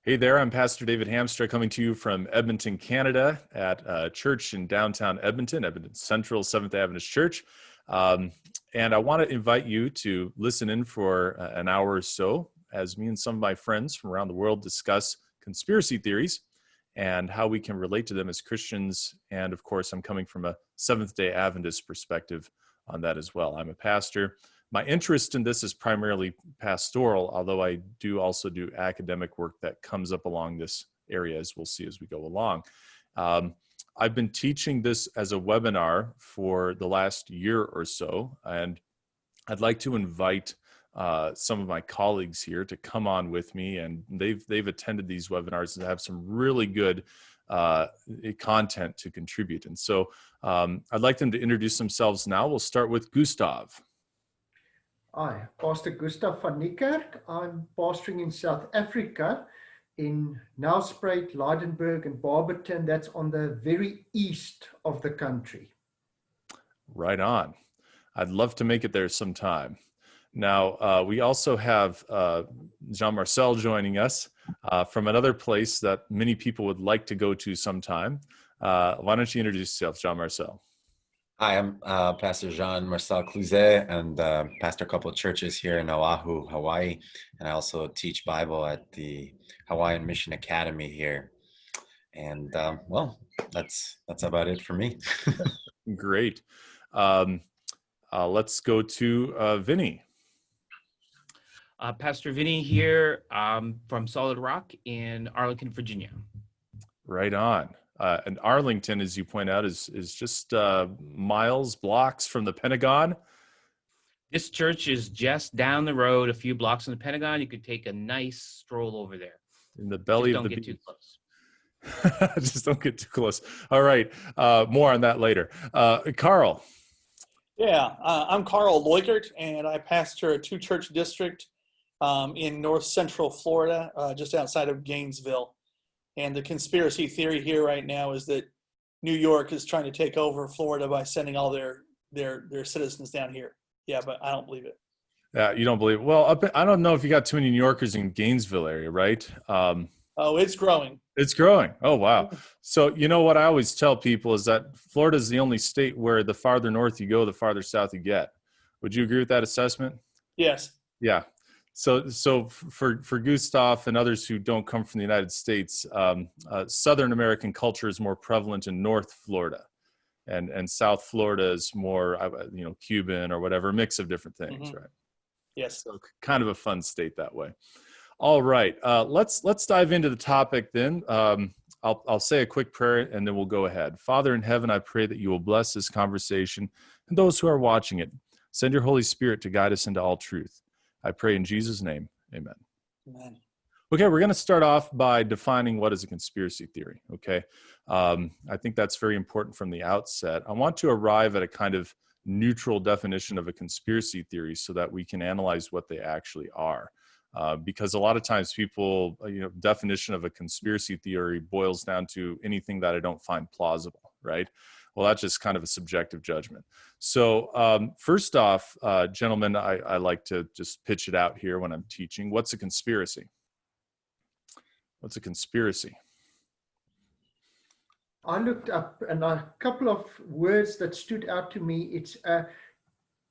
Hey there, I'm Pastor David Hamstra coming to you from Edmonton, Canada at a church in downtown Edmonton, Edmonton Central Seventh Adventist Church. And I want to invite you to listen in for an hour or so as me and some of my friends from around the world discuss conspiracy theories and how we can relate to them as Christians. And of course, I'm coming from a Seventh-day Adventist perspective on that as well. I'm a pastor. My interest in this is primarily pastoral, although I do also do academic work that comes up along this area, as we'll see as we go along. I've been teaching this as a webinar for the last year or so, and I'd like to invite some of my colleagues here to come on with me, and they've attended these webinars and have some really good content to contribute. And so I'd like them to introduce themselves now. We'll start with Gustav. Hi, Pastor Gustav van Niekerk. I'm pastoring in South Africa in Nelspruit, Lydenburg, and Barberton. That's on the very east of the country. Right on. I'd love to make it there sometime. Now, we also have Jean Marcell joining us from another place that many people would like to go to sometime. Why don't you introduce yourself, Jean Marcell? Hi, I'm Pastor Jean Marcell Clouzet, and pastor a couple of churches here in Oahu, Hawaii, and I also teach Bible at the Hawaiian Mission Academy here. And well, that's about it for me. Great. Let's go to Vinnie. Pastor Vinnie here from Solid Rock in Arlington, Virginia. Right on. And Arlington, as you point out, is just blocks from the Pentagon. This church is just down the road, a few blocks from the Pentagon. You could take a nice stroll over there. In the belly of the beast. Don't get too close. Just don't get too close. All right. More on that later. Karl. Yeah, I'm Karl Leukert, and I pastor a two-church district in north central Florida, just outside of Gainesville. And the conspiracy theory here right now is that New York is trying to take over Florida by sending all their citizens down here. Yeah, but I don't believe it. Yeah, you don't believe it. Well, I don't know if you got too many New Yorkers in Gainesville area, right? Oh, it's growing. It's growing. Oh, wow. So, you know what I always tell people is that Florida is the only state where the farther north you go, the farther south you get. Would you agree with that assessment? Yes. Yeah. So for Gustav and others who don't come from the United States, Southern American culture is more prevalent in North Florida, and South Florida is more, Cuban or whatever, a mix of different things, right? Yes. So kind of a fun state that way. All right, let's dive into the topic then. I'll say a quick prayer and then we'll go ahead. Father in heaven, I pray that you will bless this conversation and those who are watching it. Send your Holy Spirit to guide us into all truth. I pray in Jesus' name, amen. Amen. Okay, we're going to start off by defining what is a conspiracy theory, okay? I think that's very important from the outset. I want to arrive at a kind of neutral definition of a conspiracy theory so that we can analyze what they actually are. Because a lot of times people, definition of a conspiracy theory boils down to anything that I don't find plausible, right? Well, that's just kind of a subjective judgment. So first off, gentlemen, I like to just pitch it out here when I'm teaching. What's a conspiracy? What's a conspiracy? I looked up and a couple of words that stood out to me. It's an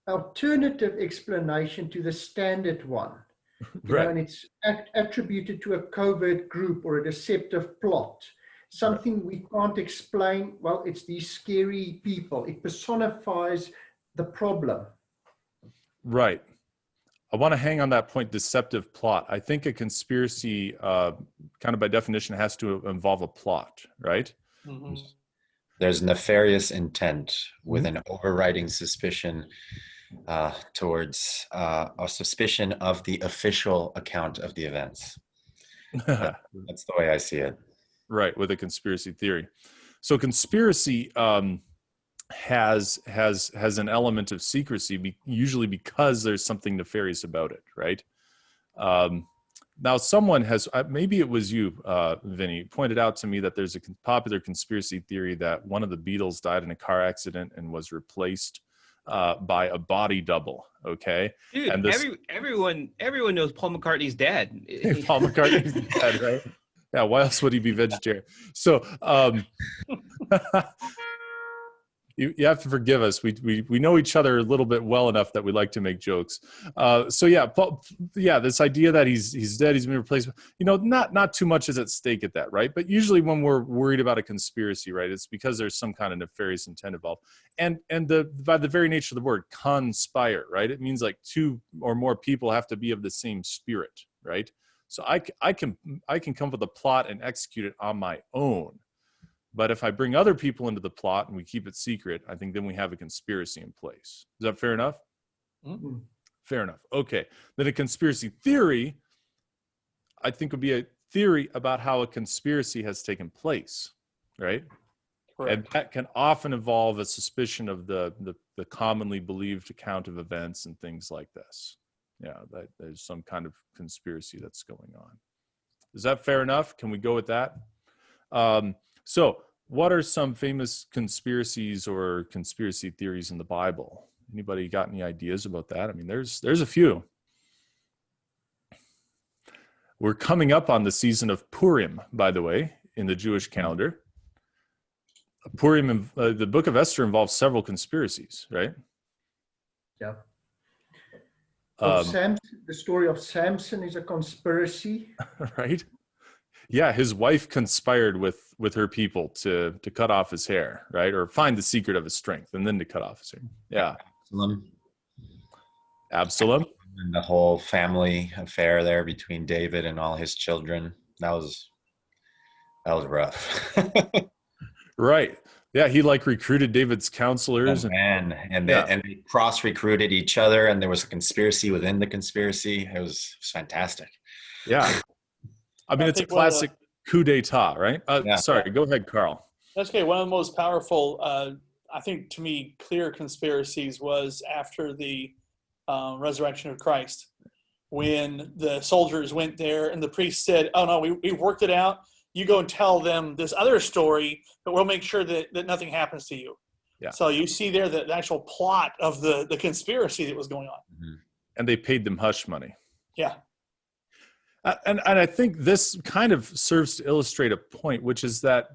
alternative explanation to the standard one. Right. And it's attributed to a covert group or a deceptive plot. Something we can't explain. Well, it's these scary people. It personifies the problem. Right. I want to hang on that point, deceptive plot. I think a conspiracy, kind of by definition, has to involve a plot, right? Mm-hmm. There's nefarious intent with an overriding suspicion towards a suspicion of the official account of the events. That's the way I see it. Right, with a conspiracy theory. So conspiracy has an element of secrecy, usually because there's something nefarious about it, right? Now, someone has, maybe it was you, Vinnie, pointed out to me that there's a popular conspiracy theory that one of the Beatles died in a car accident and was replaced by a body double. Okay, dude, and this, everyone knows Paul McCartney's dead. Paul McCartney's dead, right? Yeah, why else would he be vegetarian? So you have to forgive us. We know each other a little bit well enough that we like to make jokes. So yeah, this idea that he's dead, he's been replaced. Not too much is at stake at that, right? But usually when we're worried about a conspiracy, right, it's because there's some kind of nefarious intent involved. And by the very nature of the word conspire, right, it means like two or more people have to be of the same spirit, right? So I can come up with a plot and execute it on my own. But if I bring other people into the plot and we keep it secret, I think then we have a conspiracy in place. Is that fair enough? Mm-hmm. Fair enough. Okay. Then a conspiracy theory, I think, would be a theory about how a conspiracy has taken place, right? Correct. And that can often involve a suspicion of the commonly believed account of events and things like this. Yeah, that there's some kind of conspiracy that's going on. Is that fair enough? Can we go with that? So what are some famous conspiracies or conspiracy theories in the Bible? Anybody got any ideas about that? I mean, there's a few. We're coming up on the season of Purim, by the way, in the Jewish calendar. Purim, the book of Esther involves several conspiracies, right? Yeah. The story of Samson is a conspiracy. Right? Yeah, his wife conspired with her people to cut off his hair, right? Or find the secret of his strength and then to cut off his hair. Yeah. Absalom. And the whole family affair there between David and all his children. That was rough. Right. Yeah, he recruited David's counselors. And they cross-recruited each other, and there was a conspiracy within the conspiracy. It was fantastic. Yeah. I mean, it's a classic coup d'etat, right? Yeah. Sorry, go ahead, Karl. That's okay. One of the most powerful, I think, to me, clear conspiracies was after the resurrection of Christ, when the soldiers went there and the priest said, "Oh no, we've worked it out. You go and tell them this other story, but we'll make sure that nothing happens to you." Yeah. So you see there the actual plot of the conspiracy that was going on. Mm-hmm. And they paid them hush money. Yeah. And I think this kind of serves to illustrate a point, which is that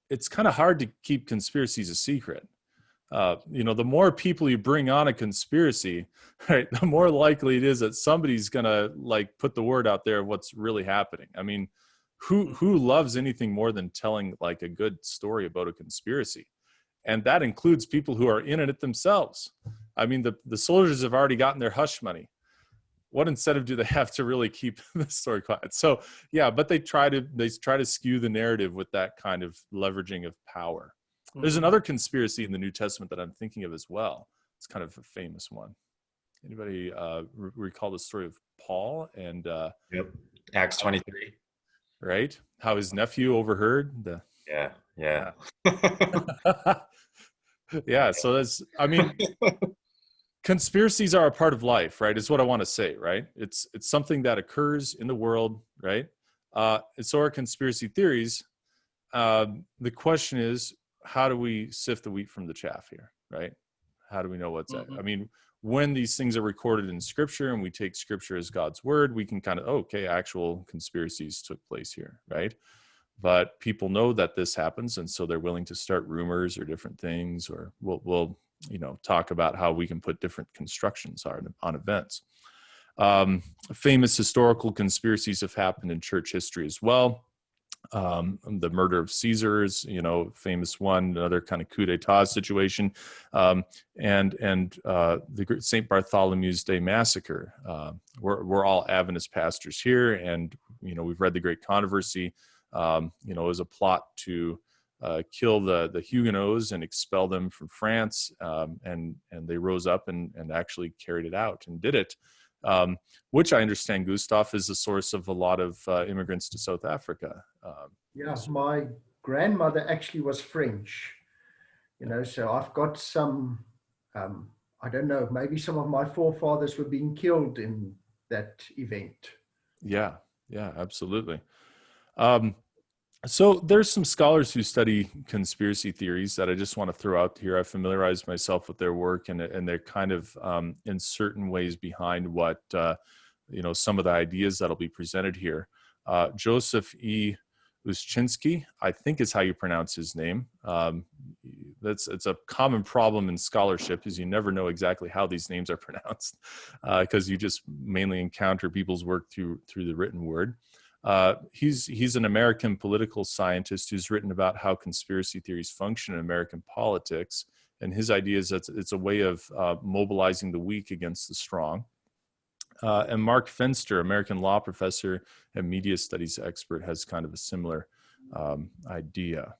it's kind of hard to keep conspiracies a secret. The more people you bring on a conspiracy, right, the more likely it is that somebody's gonna put the word out there of what's really happening. I mean, who loves anything more than telling a good story about a conspiracy? And that includes people who are in it themselves. I mean, the soldiers have already gotten their hush money. What incentive do they have to really keep the story quiet? So yeah, but they try to skew the narrative with that kind of leveraging of power. Mm-hmm. There's another conspiracy in the New Testament that I'm thinking of as well. It's kind of a famous one. Anybody recall the story of Paul and Yep, Acts 23. Right? How his nephew overheard the Yeah. Yeah, so that's, I mean, conspiracies are a part of life, right? Is what I want to say, right? It's something that occurs in the world, right? And so are conspiracy theories. The question is, how do we sift the wheat from the chaff here, right? How do we know what's I mean, when these things are recorded in Scripture and we take Scripture as God's word, we can kind of, okay, actual conspiracies took place here, right? But people know that this happens, and so they're willing to start rumors or different things, or we'll talk about how we can put different constructions on events. Famous historical conspiracies have happened in church history as well. The murder of Caesars, famous one, another kind of coup d'etat situation, and the St. Bartholomew's Day massacre. We're all Adventist pastors here, and we've read the Great Controversy. It was a plot to kill the Huguenots and expel them from France, and they rose up and actually carried it out and did it, which I understand, Gustav, is the source of a lot of immigrants to South Africa. Yes, my grandmother actually was French, so I've got some, I don't know, maybe some of my forefathers were being killed in that event. Yeah, absolutely. So there's some scholars who study conspiracy theories that I just want to throw out here. I've familiarized myself with their work, and they're kind of in certain ways behind what some of the ideas that'll be presented here. Joseph E. Uszczynski, I think is how you pronounce his name. It's a common problem in scholarship, is you never know exactly how these names are pronounced, because you just mainly encounter people's work through the written word. He's an American political scientist who's written about how conspiracy theories function in American politics, and his idea is that it's a way of mobilizing the weak against the strong. And Mark Fenster, American law professor and media studies expert, has kind of a similar idea.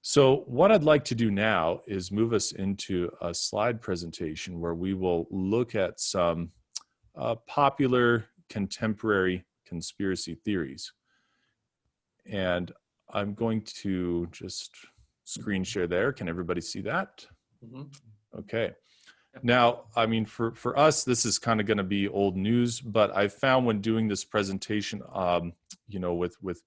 So what I'd like to do now is move us into a slide presentation where we will look at some popular contemporary conspiracy theories. And I'm going to just screen share there. Can everybody see that? Mm-hmm. Okay. Now, I mean, for us, this is kind of going to be old news, but I found when doing this presentation, with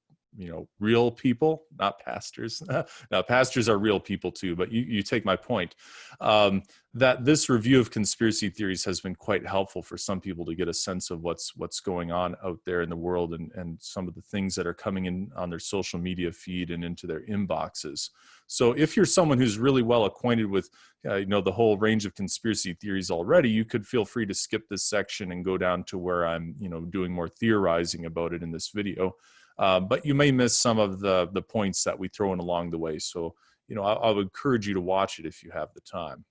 real people, not pastors. Now, pastors are real people too, but you take my point, that this review of conspiracy theories has been quite helpful for some people to get a sense of what's going on out there in the world, and some of the things that are coming in on their social media feed and into their inboxes. So if you're someone who's really well acquainted with the whole range of conspiracy theories already, you could feel free to skip this section and go down to where I'm doing more theorizing about it in this video. But you may miss some of the points that we throw in along the way. So, I would encourage you to watch it if you have the time.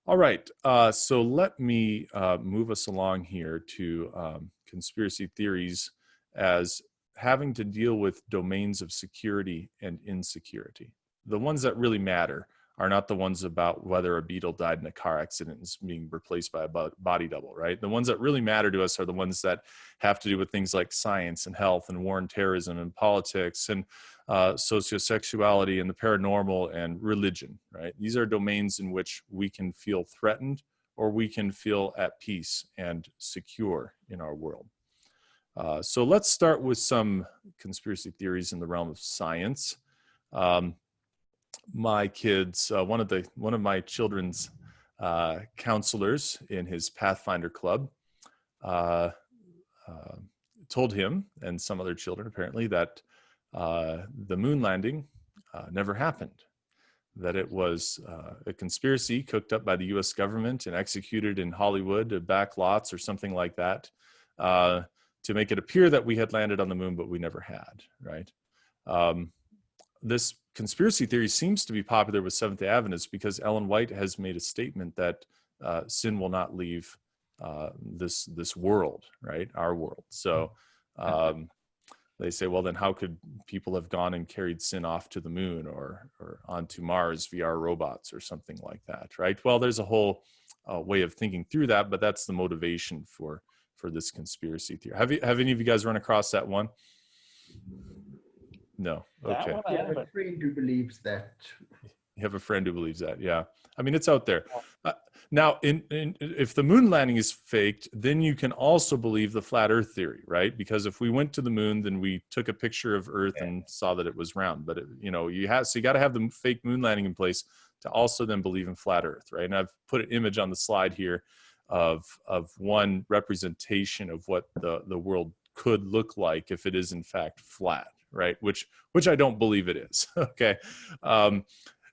All right. So let me move us along here to conspiracy theories as having to deal with domains of security and insecurity. The ones that really matter are not the ones about whether a beetle died in a car accident and is being replaced by a body double, right? The ones that really matter to us are the ones that have to do with things like science and health and war and terrorism and politics and socio-sexuality and the paranormal and religion, right? These are domains in which we can feel threatened or we can feel at peace and secure in our world. So let's start with some conspiracy theories in the realm of science. My kids, one of my children's counselors in his Pathfinder club told him and some other children apparently that the moon landing never happened, that it was a conspiracy cooked up by the US government and executed in Hollywood, back lots or something like that, to make it appear that we had landed on the moon, but we never had, right? This conspiracy theory seems to be popular with Seventh-day Adventists because Ellen White has made a statement that sin will not leave this world, right? Our world. So they say, well, then how could people have gone and carried sin off to the moon or onto Mars via our robots or something like that, right? Well, there's a whole way of thinking through that, but that's the motivation for this conspiracy theory. Have any of you guys run across that one? No. Okay. I have a friend who believes that. You have a friend who believes that. Yeah. I mean, it's out there. Now, if the moon landing is faked, then you can also believe the flat Earth theory, right? Because if we went to the moon, then we took a picture of Earth and saw that it was round. But you got to have the fake moon landing in place to also then believe in flat Earth, right? And I've put an image on the slide here of one representation of what the world could look like if it is in fact flat, right? Which I don't believe it is. Okay.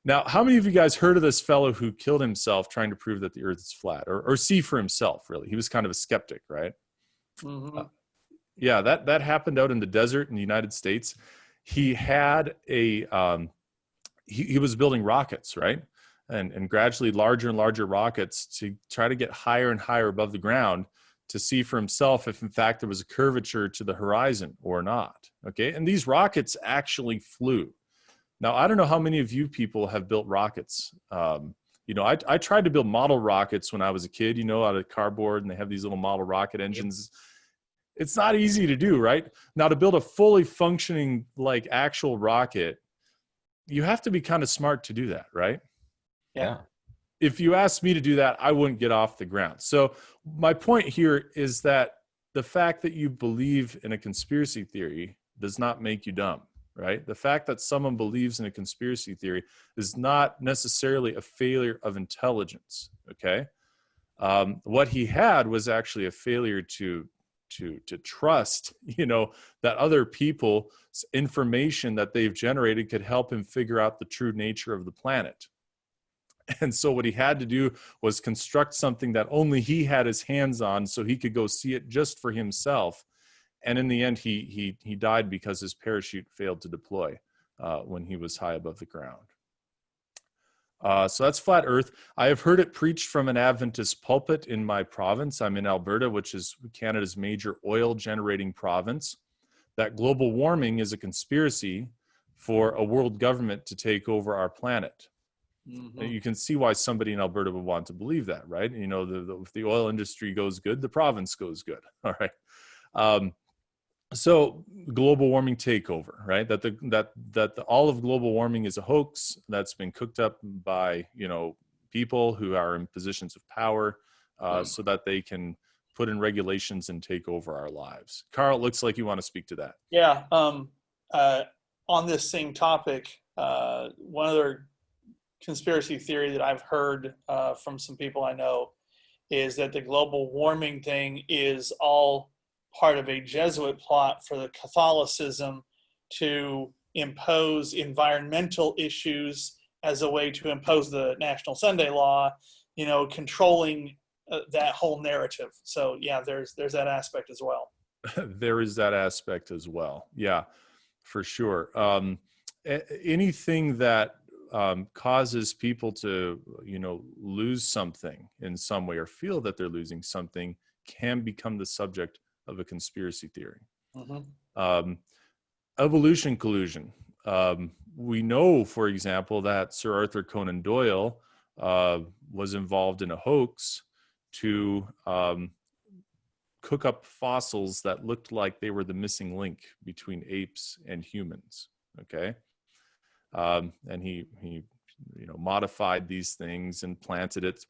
Now, how many of you guys heard of this fellow who killed himself trying to prove that the Earth is flat, or see for himself? Really, he was kind of a skeptic, right? Mm-hmm. Yeah, that happened out in the desert in the United States. He had he was building rockets, right? And gradually larger and larger rockets to try to get higher and higher above the ground to see for himself if in fact there was a curvature to the horizon or not. Okay, and these rockets actually flew. Now, I don't know how many of you people have built rockets. I tried to build model rockets when I was a kid, out of cardboard, and they have these little model rocket engines. It's not easy to do, right? Now, to build a fully functioning, like actual rocket, you have to be kind of smart to do that, right? Yeah. If you asked me to do that, I wouldn't get off the ground. So my point here is that the fact that you believe in a conspiracy theory does not make you dumb, right? The fact that someone believes in a conspiracy theory is not necessarily a failure of intelligence, okay? What he had was actually a failure to to trust, that other people's information that they've generated could help him figure out the true nature of the planet. And so what he had to do was construct something that only he had his hands on so he could go see it just for himself. And in the end, he died because his parachute failed to deploy when he was high above the ground. So that's flat Earth. I have heard it preached from an Adventist pulpit in my province. I'm in Alberta, which is Canada's major oil generating province, that global warming is a conspiracy for a world government to take over our planet. Mm-hmm. You can see why somebody in Alberta would want to believe that, right? If the oil industry goes good, the province goes good. All right. So global warming takeover, right? That all of global warming is a hoax that's been cooked up by, people who are in positions of power so that they can put in regulations and take over our lives. Karl, it looks like you want to speak to that. Yeah. On this same topic, one other conspiracy theory that I've heard from some people I know is that the global warming thing is all part of a Jesuit plot for the Catholicism to impose environmental issues as a way to impose the National Sunday Law, controlling that whole narrative. So yeah, there's that aspect as well. There is that aspect as well. Yeah, for sure. Anything that causes people to, lose something in some way or feel that they're losing something can become the subject of a conspiracy theory. Mm-hmm. Evolution collusion. We know, for example, that Sir Arthur Conan Doyle was involved in a hoax to cook up fossils that looked like they were the missing link between apes and humans. Okay. And he modified these things and planted it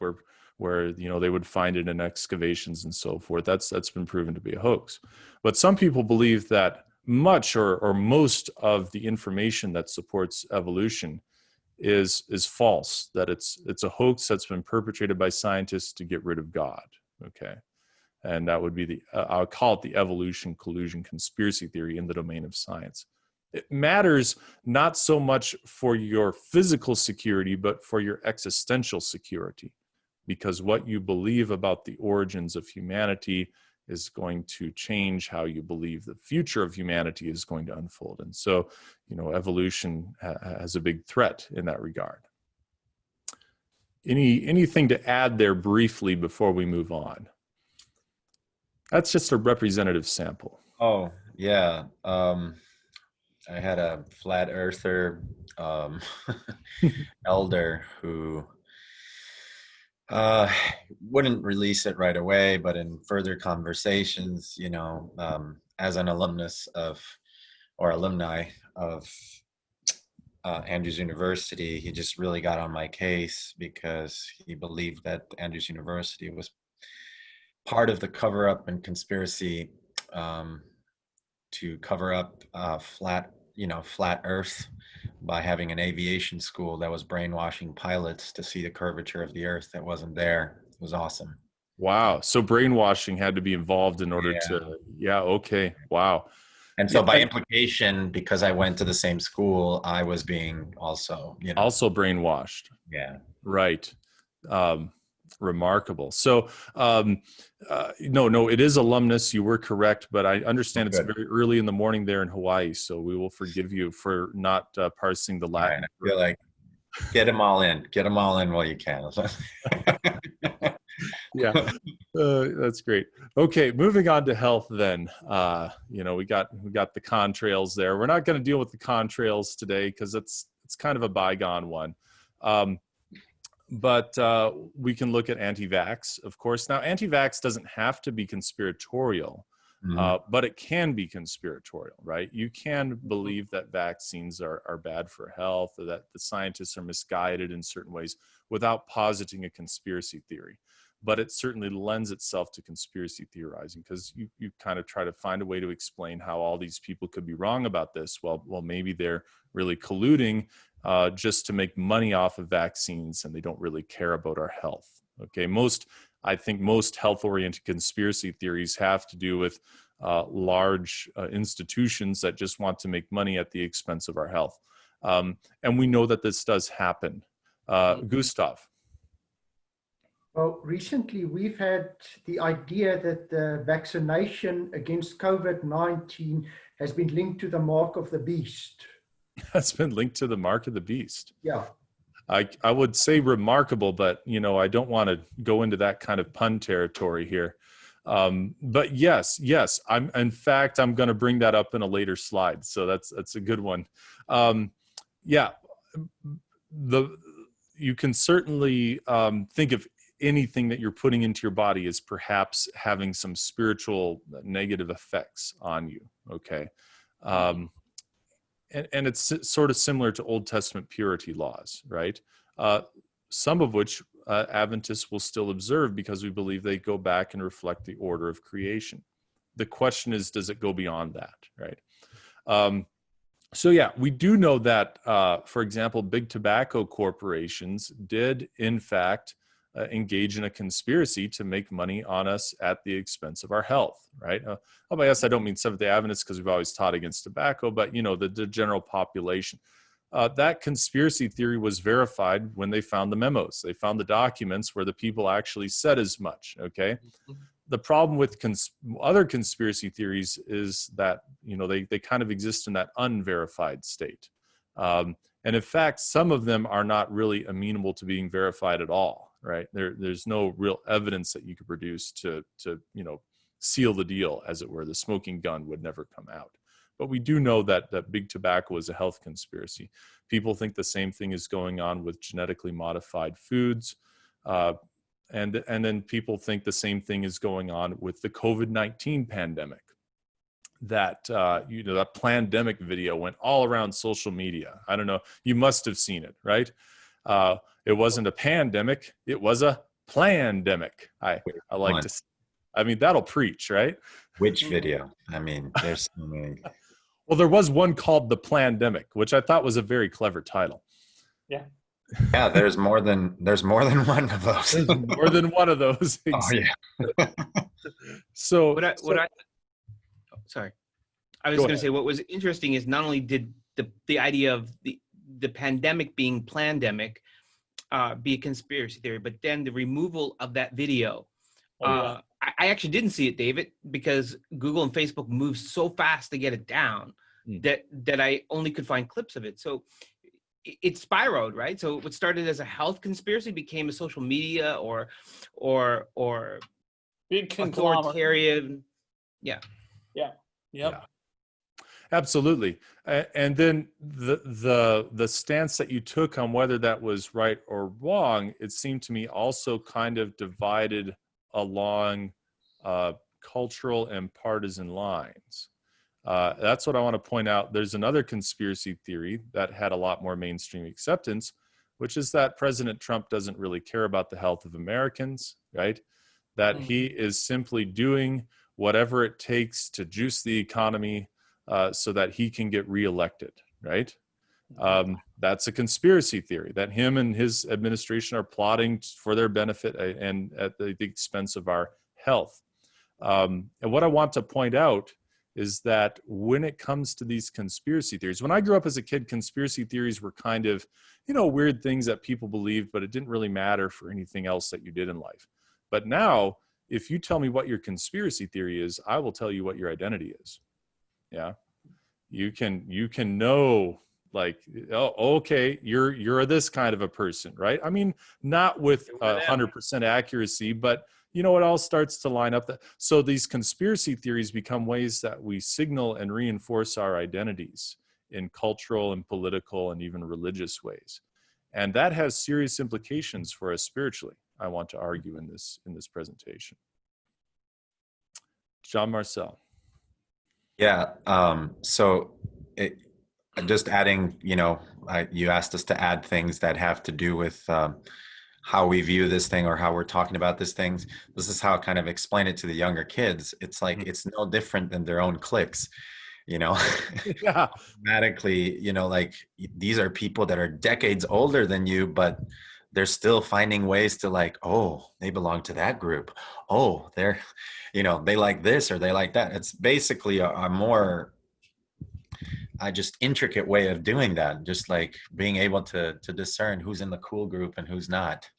where they would find it in excavations and so forth. That's been proven to be a hoax. But some people believe that much or most of the information that supports evolution is false, that it's a hoax that's been perpetrated by scientists to get rid of God. Okay. And that would be I'll call it the evolution collusion conspiracy theory in the domain of science. It matters not so much for your physical security, but for your existential security, because what you believe about the origins of humanity is going to change how you believe the future of humanity is going to unfold. And so, evolution has a big threat in that regard. Anything to add there briefly before we move on? That's just a representative sample. Oh, yeah. I had a flat earther elder who wouldn't release it right away, but in further conversations, as an alumni of Andrews University, he just really got on my case because he believed that Andrews University was part of the cover-up and conspiracy to cover up flat Earth by having an aviation school that was brainwashing pilots to see the curvature of the Earth that wasn't there. It was awesome. Wow. So brainwashing had to be involved in order okay. Wow. And so by implication, because I went to the same school, I was being also brainwashed. Yeah. Right. Remarkable. So, no, it is alumnus. You were correct, but I understand it's very early in the morning there in Hawaii, so we will forgive you for not parsing the Latin. Right. I feel like get them all in while you can. Yeah, that's great. Okay, moving on to health then. We got the contrails there. We're not going to deal with the contrails today because it's kind of a bygone one. But we can look at anti-vax, of course. Now, anti-vax doesn't have to be conspiratorial, but it can be conspiratorial, right? You can believe that vaccines are bad for health, or that the scientists are misguided in certain ways without positing a conspiracy theory. But it certainly lends itself to conspiracy theorizing, because you kind of try to find a way to explain how all these people could be wrong about this. Well, maybe they're really colluding just to make money off of vaccines, and they don't really care about our health. Okay, most I think most health-oriented conspiracy theories have to do with large institutions that just want to make money at the expense of our health. And we know that this does happen. Gustav. Well, recently we've had the idea that the vaccination against COVID-19 has been linked to the mark of the beast. That's been linked to the mark of the beast. Yeah. I would say remarkable, but I don't want to go into that kind of pun territory here. But yes, I'm going to bring that up in a later slide. So that's a good one. You can certainly think of anything that you're putting into your body as perhaps having some spiritual negative effects on you. Okay. And it's sort of similar to Old Testament purity laws, right? Some of which Adventists will still observe because we believe they go back and reflect the order of creation. The question is, does it go beyond that, right? So yeah, we do know that, for example, big tobacco corporations did, in fact, engage in a conspiracy to make money on us at the expense of our health, right? By us, I don't mean Seventh-day Adventists because we've always taught against tobacco, but the general population. That conspiracy theory was verified when they found the memos. They found the documents where the people actually said as much, okay? The problem with other conspiracy theories is that, they kind of exist in that unverified state. And in fact, some of them are not really amenable to being verified at all, right? There's no real evidence that you could produce to seal the deal, as it were. The smoking gun would never come out. But we do know that big tobacco is a health conspiracy. People think the same thing is going on with genetically modified foods. And then people think the same thing is going on with the COVID-19 pandemic. That that plandemic video went all around social media. I don't know, you must have seen it, right? It wasn't a pandemic, it was a plandemic. I like to, that'll preach, right? Which video? There's so many. Well, there was one called The Plandemic, which I thought was a very clever title. Yeah. Yeah, there's more than one of those. There's more than one of those. Oh yeah. Sorry. I was going to say what was interesting is not only did the idea of the pandemic being plandemic be a conspiracy theory, but then the removal of that video. I actually didn't see it, David, because Google and Facebook moved so fast to get it down that I only could find clips of it. So it spiraled, right? So what started as a health conspiracy became a social media or big authoritarian. Yeah. Absolutely. And then the stance that you took on whether that was right or wrong, it seemed to me also kind of divided along cultural and partisan lines. That's what I want to point out. There's another conspiracy theory that had a lot more mainstream acceptance, which is that President Trump doesn't really care about the health of Americans, right? That he is simply doing whatever it takes to juice the economy so that he can get reelected, right? That's a conspiracy theory that him and his administration are plotting for their benefit and at the expense of our health. And what I want to point out is that when it comes to these conspiracy theories, when I grew up as a kid, conspiracy theories were kind of, weird things that people believed, but it didn't really matter for anything else that you did in life. But now, if you tell me what your conspiracy theory is, I will tell you what your identity is. Yeah. You can know, like, oh, okay, you're this kind of a person, right? Not with 100% accuracy, but it all starts to line up. So these conspiracy theories become ways that we signal and reinforce our identities in cultural and political and even religious ways. And that has serious implications for us spiritually, I want to argue in this presentation. John Marcell. Yeah. Just adding, you asked us to add things that have to do with how we view this thing or how we're talking about these things. This is how I kind of explain it to the younger kids. It's like, it's no different than their own cliques, Yeah. Automatically, like these are people that are decades older than you, but they're still finding ways to like, oh, they belong to that group. Oh, they're, they like this or they like that. It's basically a more just intricate way of doing that. Just like being able to discern who's in the cool group and who's not.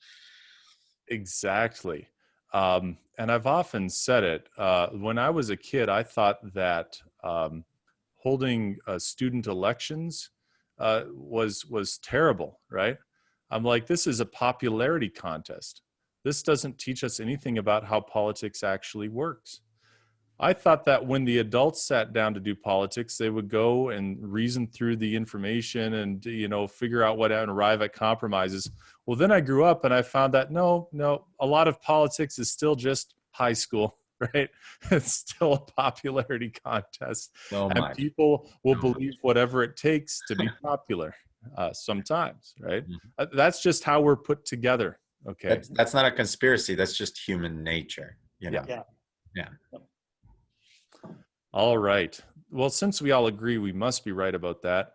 Exactly. And I've often said it. When I was a kid, I thought that holding student elections was terrible, right? I'm like, this is a popularity contest. This doesn't teach us anything about how politics actually works. I thought that when the adults sat down to do politics, they would go and reason through the information and, figure out what and arrive at compromises. Well, then I grew up and I found that no, a lot of politics is still just high school, right? It's still a popularity contest. And people will believe whatever it takes to be popular sometimes, right? Mm-hmm. That's just how we're put together. Okay. That's not a conspiracy. That's just human nature. Yeah. Yeah. All right. Well, since we all agree, we must be right about that.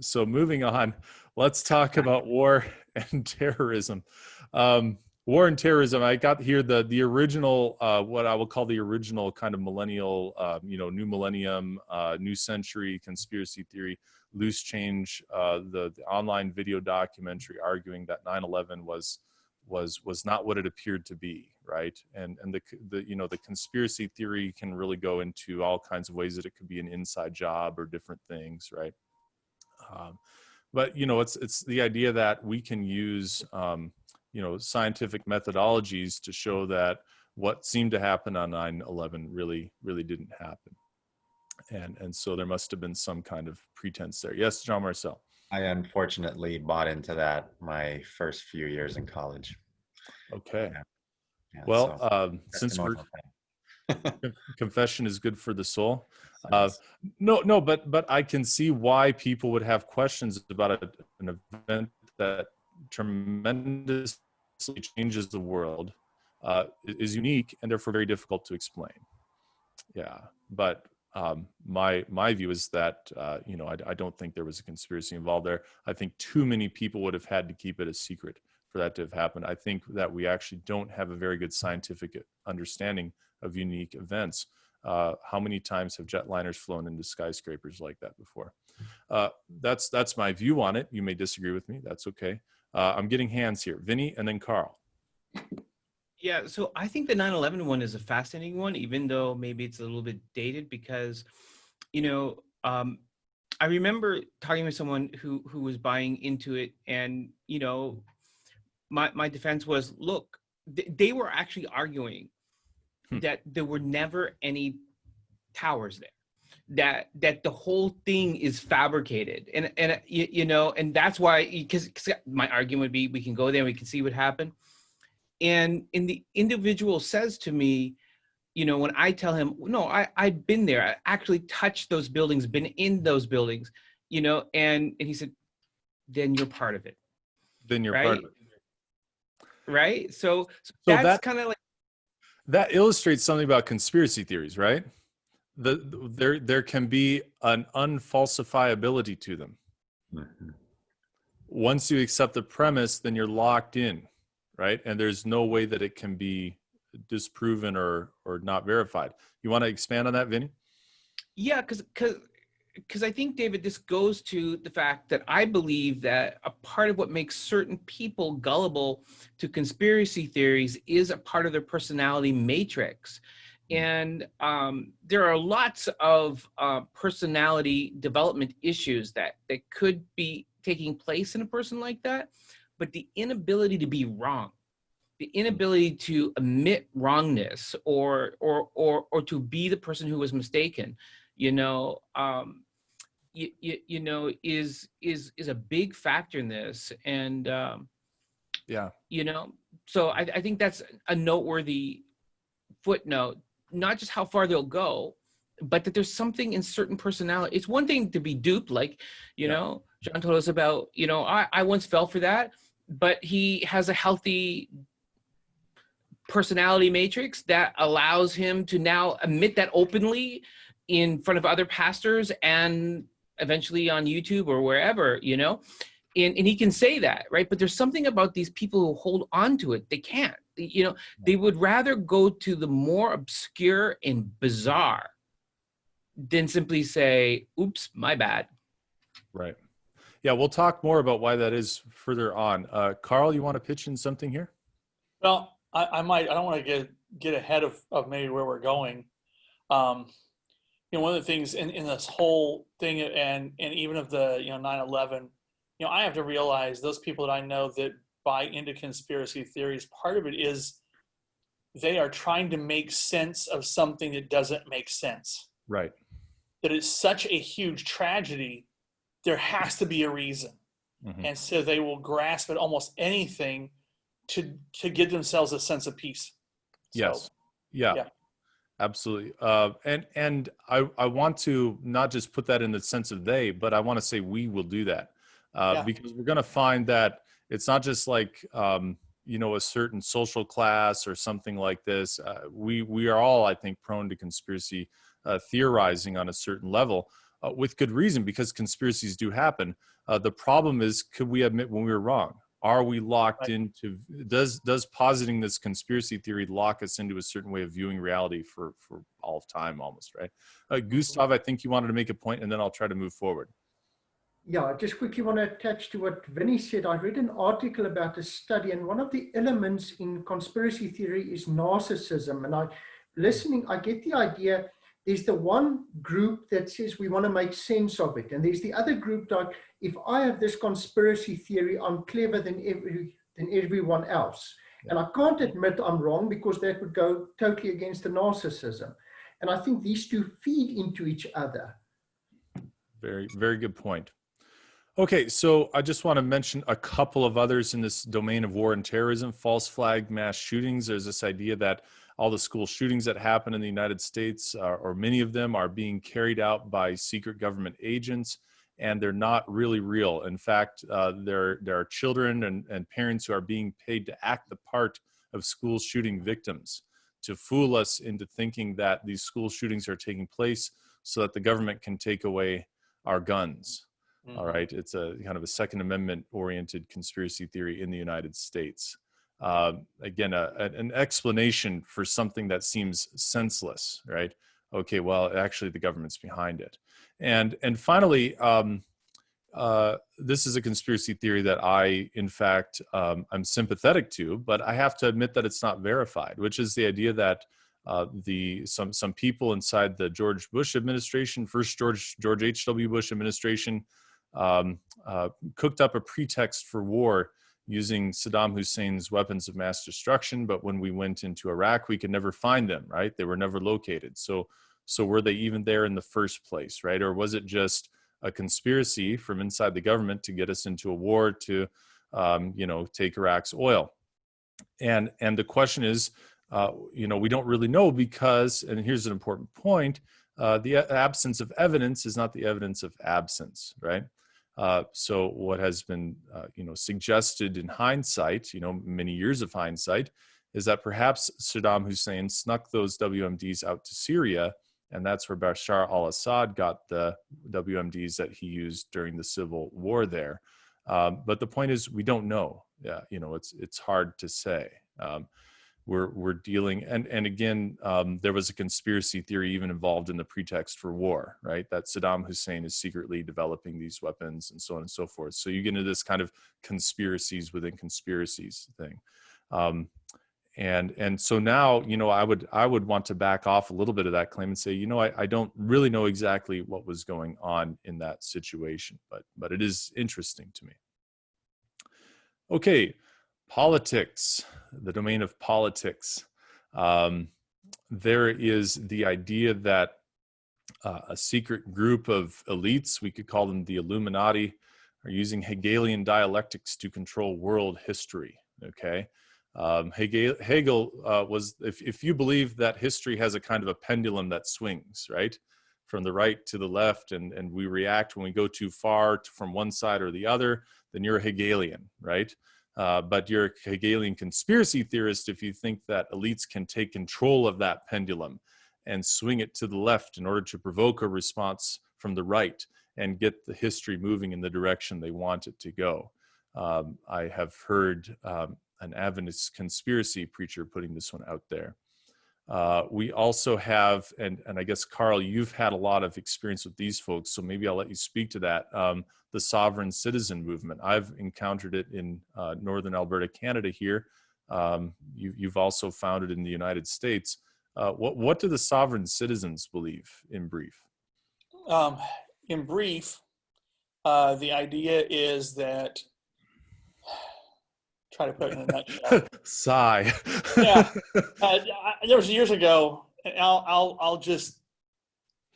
So moving on, let's talk about war and terrorism. War and terrorism. I got here the original, what I will call the original kind of millennial, new millennium, new century conspiracy theory, loose change, the online video documentary arguing that 9/11 was not what it appeared to be, right? And the conspiracy theory can really go into all kinds of ways that it could be an inside job or different things, right? But it's the idea that we can use scientific methodologies to show that what seemed to happen on 9/11 really didn't happen, and so there must have been some kind of pretense there. Yes, John Marcell. I unfortunately bought into that my first few years in college. Okay. Yeah, well, so since we're confession is good for the soul. No, but I can see why people would have questions about an event that tremendously changes the world, is unique and therefore very difficult to explain. Yeah, but my view is that I don't think there was a conspiracy involved there. I think too many people would have had to keep it a secret for that to have happened. I think that we actually don't have a very good scientific understanding of unique events. How many times have jetliners flown into skyscrapers like that before? That's my view on it. You may disagree with me. That's okay. I'm getting hands here. Vinnie and then Karl. Yeah, so I think the 9/11 one is a fascinating one, even though maybe it's a little bit dated because, I remember talking with someone who was buying into it, and my defense was, look, they were actually arguing that there were never any towers there, that the whole thing is fabricated, and that's why, because my argument would be, we can go there and we can see what happened. And the individual says to me, when I tell him, no, I've been there, I actually touched those buildings, been in those buildings, and he said, then you're part of it. Then you're part of it. Right? So that's kind of like. That illustrates something about conspiracy theories, right? There can be an unfalsifiability to them. Mm-hmm. Once you accept the premise, then you're locked in, right? And there's no way that it can be disproven or not verified. You want to expand on that, Vinnie? Yeah, because I think, David, this goes to the fact that I believe that a part of what makes certain people gullible to conspiracy theories is a part of their personality matrix. And there are lots of personality development issues that could be taking place in a person like that, but the inability to be wrong, the inability to admit wrongness or to be the person who was mistaken, is a big factor in this. And so I think that's a noteworthy footnote, not just how far they'll go, but that there's something in certain personality. It's one thing to be duped, like, John told us about, I once fell for that, but he has a healthy personality matrix that allows him to now admit that openly in front of other pastors and eventually on YouTube or wherever, And he can say that, right? But there's something about these people who hold on to it. They can't, you know, they would rather go to the more obscure and bizarre than simply say, oops, my bad. Right. Yeah, we'll talk more about why that is further on. Karl, you want to pitch in something here? Well, I don't want to get ahead of maybe where we're going. You know, one of the things in this whole thing, and even of the, you know, 9/11, you know, I have to realize those people that I know that buy into conspiracy theories, part of it is they are trying to make sense of something that doesn't make sense. Right. That it's such a huge tragedy, there has to be a reason. Mm-hmm. And so they will grasp at almost anything to give themselves a sense of peace. Yes. So, yeah. Absolutely. And I want to not just put that in the sense of they, but I want to say we will do that because we're going to find that it's not just like, you know, a certain social class or something like this. We are all, I think, prone to conspiracy theorizing on a certain level with good reason, because conspiracies do happen. The problem is, could we admit when we were wrong? Are we locked into, does positing this conspiracy theory lock us into a certain way of viewing reality for all of time almost, right? Gustav, I think you wanted to make a point, and then I'll try to move forward. Yeah, I just quickly want to attach to what Vinnie said. I read an article about a study, and one of the elements in conspiracy theory is narcissism. And I get the idea. There's the one group that says we want to make sense of it. And there's the other group that, if I have this conspiracy theory, I'm clever than everyone else. And I can't admit I'm wrong, because that would go totally against the narcissism. And I think these two feed into each other. Very, very good point. Okay, so I just want to mention a couple of others in this domain of war and terrorism. False flag mass shootings. There's this idea that all the school shootings that happen in the United States, or many of them, are being carried out by secret government agents, and they're not really real. In fact, there are children and parents who are being paid to act the part of school shooting victims, to fool us into thinking that these school shootings are taking place so that the government can take away our guns. Mm-hmm. All right, it's a kind of a Second Amendment oriented conspiracy theory in the United States. Again, an explanation for something that seems senseless, right? Okay, well, actually the government's behind it. And finally, this is a conspiracy theory that I, in fact, I'm sympathetic to, but I have to admit that it's not verified, which is the idea that some people inside the George Bush administration, first George H.W. Bush administration, cooked up a pretext for war using Saddam Hussein's weapons of mass destruction. But when we went into Iraq, we could never find them, right? They were never located. So were they even there in the first place, right? Or was it just a conspiracy from inside the government to get us into a war to, you know, take Iraq's oil? And the question is, you know, we don't really know, because, and here's an important point, the absence of evidence is not the evidence of absence, right? So what has been, you know, suggested in hindsight, you know, many years of hindsight, is that perhaps Saddam Hussein snuck those WMDs out to Syria, and that's where Bashar al-Assad got the WMDs that he used during the civil war there. But the point is, we don't know. Yeah, you know, it's hard to say. We're dealing, and again, there was a conspiracy theory even involved in the pretext for war, right? That Saddam Hussein is secretly developing these weapons and so on and so forth. So you get into this kind of conspiracies within conspiracies thing. And so now, you know, I would want to back off a little bit of that claim and say, you know, I don't really know exactly what was going on in that situation, but it is interesting to me. Okay. Politics, the domain of politics. There is the idea that a secret group of elites, we could call them the Illuminati, are using Hegelian dialectics to control world history. Okay, Hegel was, if you believe that history has a kind of a pendulum that swings, right, from the right to the left, and we react when we go too far from one side or the other, then you're a Hegelian, right? But you're a Hegelian conspiracy theorist if you think that elites can take control of that pendulum and swing it to the left in order to provoke a response from the right. and get the history moving in the direction they want it to go. I have heard an Adventist conspiracy preacher putting this one out there. We also have, and I guess, Karl, you've had a lot of experience with these folks, so maybe I'll let you speak to that. The sovereign citizen movement. I've encountered it in northern Alberta, Canada here. You've also found it in the United States. What do the sovereign citizens believe, in brief? In brief, the idea is that, try to put it in a nutshell. Sigh. Yeah, there was years ago, and I'll just,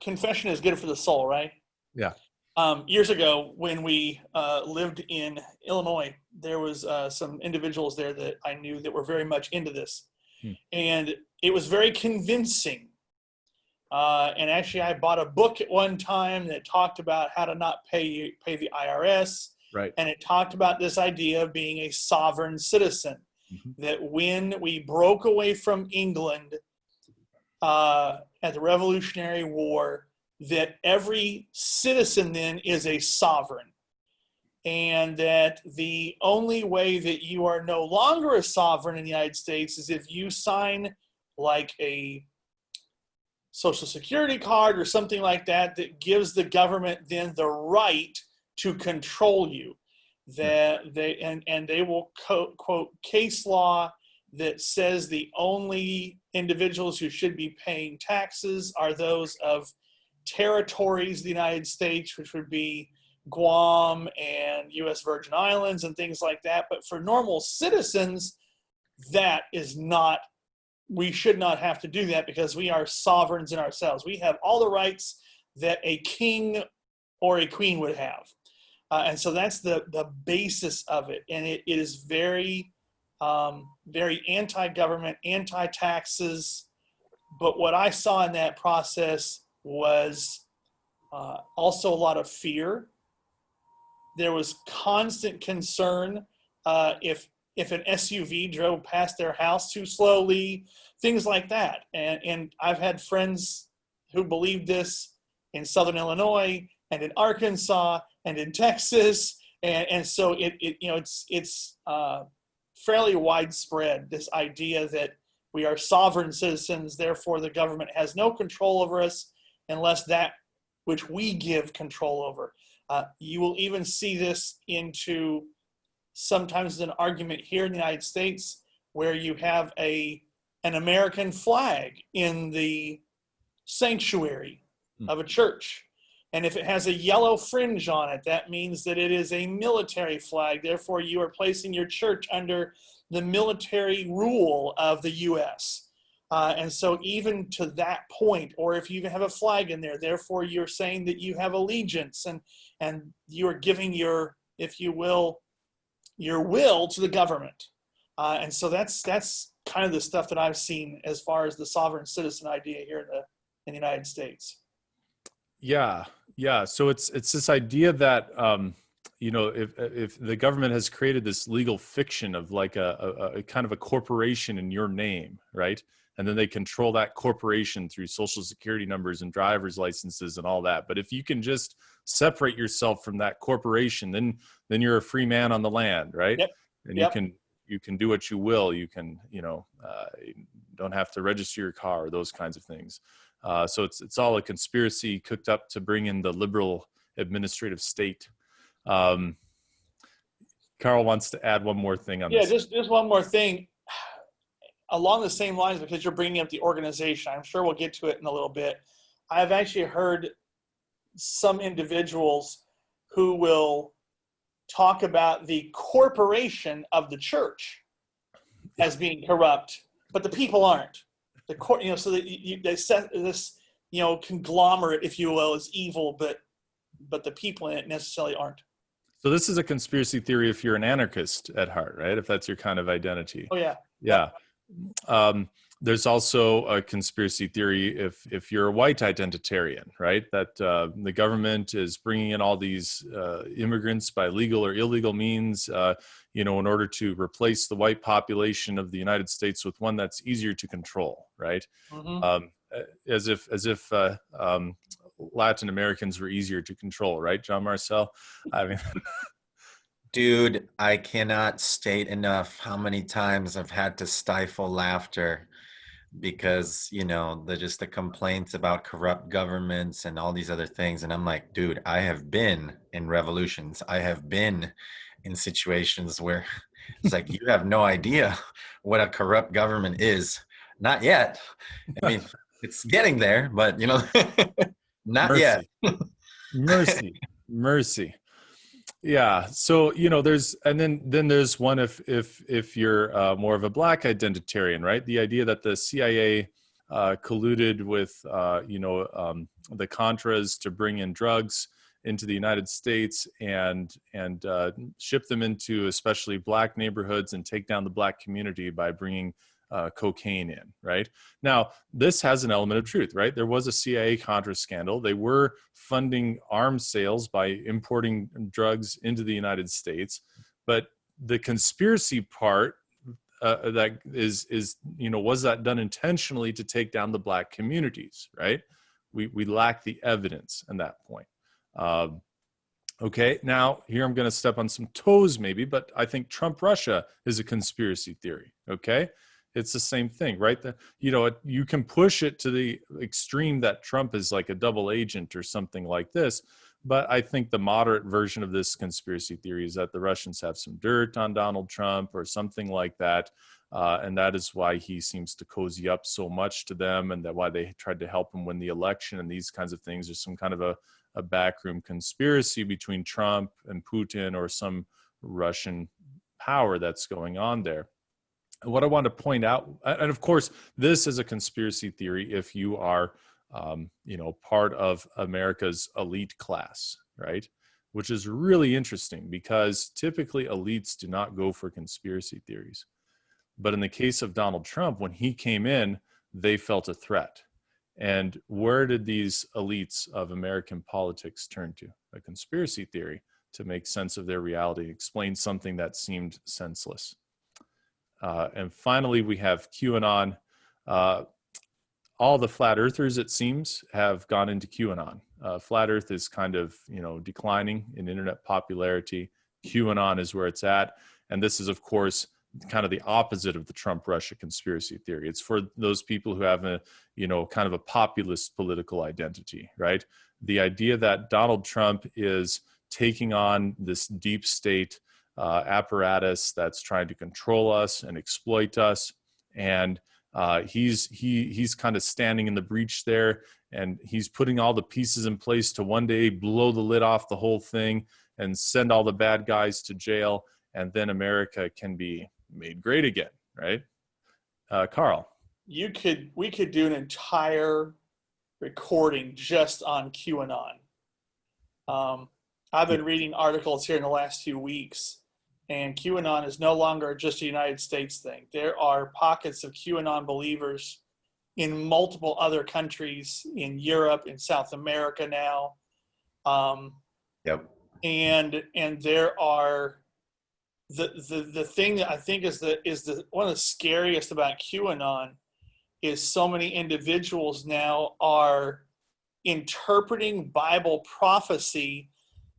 confession is good for the soul, right? Yeah. Years ago, when we lived in Illinois, there was some individuals there that I knew that were very much into this. And it was very convincing. And actually, I bought a book at one time that talked about how to not pay the IRS. Right. And it talked about this idea of being a sovereign citizen. That when we broke away from England at the Revolutionary War, that every citizen then is a sovereign, and that the only way that you are no longer a sovereign in the United States is if you sign like a Social Security card or something like that that gives the government then the right to control you. That they will quote case law that says the only individuals who should be paying taxes are those of territories of the United States, which would be Guam and U.S. Virgin Islands and things like that. But for normal citizens, that is not, we should not have to do that because we are sovereigns in ourselves. We have all the rights that a king or a queen would have. And so that's the basis of it. And it is very, very anti-government, anti-taxes. But what I saw in that process was also a lot of fear. There was constant concern if an SUV drove past their house too slowly, things like that. And I've had friends who believed this in Southern Illinois and in Arkansas and in Texas. And so it's fairly widespread, this idea that we are sovereign citizens, therefore the government has no control over us unless that which we give control over. You will even see this into sometimes an argument here in the United States where you have an American flag in the sanctuary of a church. And if it has a yellow fringe on it, that means that it is a military flag. Therefore, you are placing your church under the military rule of the U.S. And so even to that point, or if you even have a flag in there, therefore you're saying that you have allegiance and you are giving your, if you will, your will to the government. And so that's kind of the stuff that I've seen as far as the sovereign citizen idea here in the United States. Yeah. So it's this idea that if the government has created this legal fiction of like a kind of a corporation in your name, right? And then they control that corporation through social security numbers and driver's licenses and all that. But if you can just separate yourself from that corporation, then you're a free man on the land, right? Yep. And you can do what you will. You can, don't have to register your car or those kinds of things. So it's all a conspiracy cooked up to bring in the liberal administrative state. Karl wants to add one more thing on this. Yeah, just one more thing. Along the same lines, because you're bringing up the organization, I'm sure we'll get to it in a little bit. I've actually heard some individuals who will talk about the corporation of the church as being corrupt, but the people aren't. So they set this, conglomerate, if you will, is evil, but the people in it necessarily aren't. So this is a conspiracy theory if you're an anarchist at heart, right? If that's your kind of identity. Oh yeah. Yeah. There's also a conspiracy theory if you're a white identitarian, right? That the government is bringing in all these immigrants by legal or illegal means, in order to replace the white population of the United States with one that's easier to control, right? Mm-hmm. As if Latin Americans were easier to control, right, John Marcell? I mean, Dude, I cannot state enough how many times I've had to stifle laughter because, the complaints about corrupt governments and all these other things. And I'm like, dude, I have been in revolutions. I have been in situations where it's like, you have no idea what a corrupt government is. Not yet. I mean, it's getting there, but, not yet. Mercy. Yeah. So, there's, and then there's one if you're more of a Black identitarian, right? The idea that the CIA colluded with, the Contras to bring in drugs into the United States and ship them into especially Black neighborhoods and take down the Black community by bringing cocaine in, right? Now, this has an element of truth, right? There was a CIA Contra scandal. They were funding arms sales by importing drugs into the United States. But the conspiracy part that is, was that done intentionally to take down the Black communities, right? We lack the evidence at that point. Okay, now here I'm going to step on some toes maybe, but I think Trump-Russia is a conspiracy theory, okay? It's the same thing, right? You can push it to the extreme that Trump is like a double agent or something like this. But I think the moderate version of this conspiracy theory is that the Russians have some dirt on Donald Trump or something like that. And that is why he seems to cozy up so much to them, and that why they tried to help him win the election and these kinds of things. There's some kind of a backroom conspiracy between Trump and Putin or some Russian power that's going on there. What I want to point out, and of course, this is a conspiracy theory if you are, part of America's elite class, right? Which is really interesting because typically elites do not go for conspiracy theories. But in the case of Donald Trump, when he came in, they felt a threat. And where did these elites of American politics turn to? A conspiracy theory to make sense of their reality, explain something that seemed senseless. And finally, we have QAnon. All the flat earthers, it seems, have gone into QAnon. Flat Earth is kind of, declining in internet popularity. QAnon is where it's at. And this is, of course, kind of the opposite of the Trump-Russia conspiracy theory. It's for those people who have a, kind of a populist political identity, right? The idea that Donald Trump is taking on this deep state apparatus that's trying to control us and exploit us, and he's kind of standing in the breach there, and he's putting all the pieces in place to one day blow the lid off the whole thing and send all the bad guys to jail, and then America can be made great again, right? Karl, we could do an entire recording just on QAnon. I've been reading articles here in the last few weeks, and QAnon is no longer just a United States thing. There are pockets of QAnon believers in multiple other countries, in Europe, in South America now. Yep. And there are the thing that I think is the one of the scariest about QAnon is so many individuals now are interpreting Bible prophecy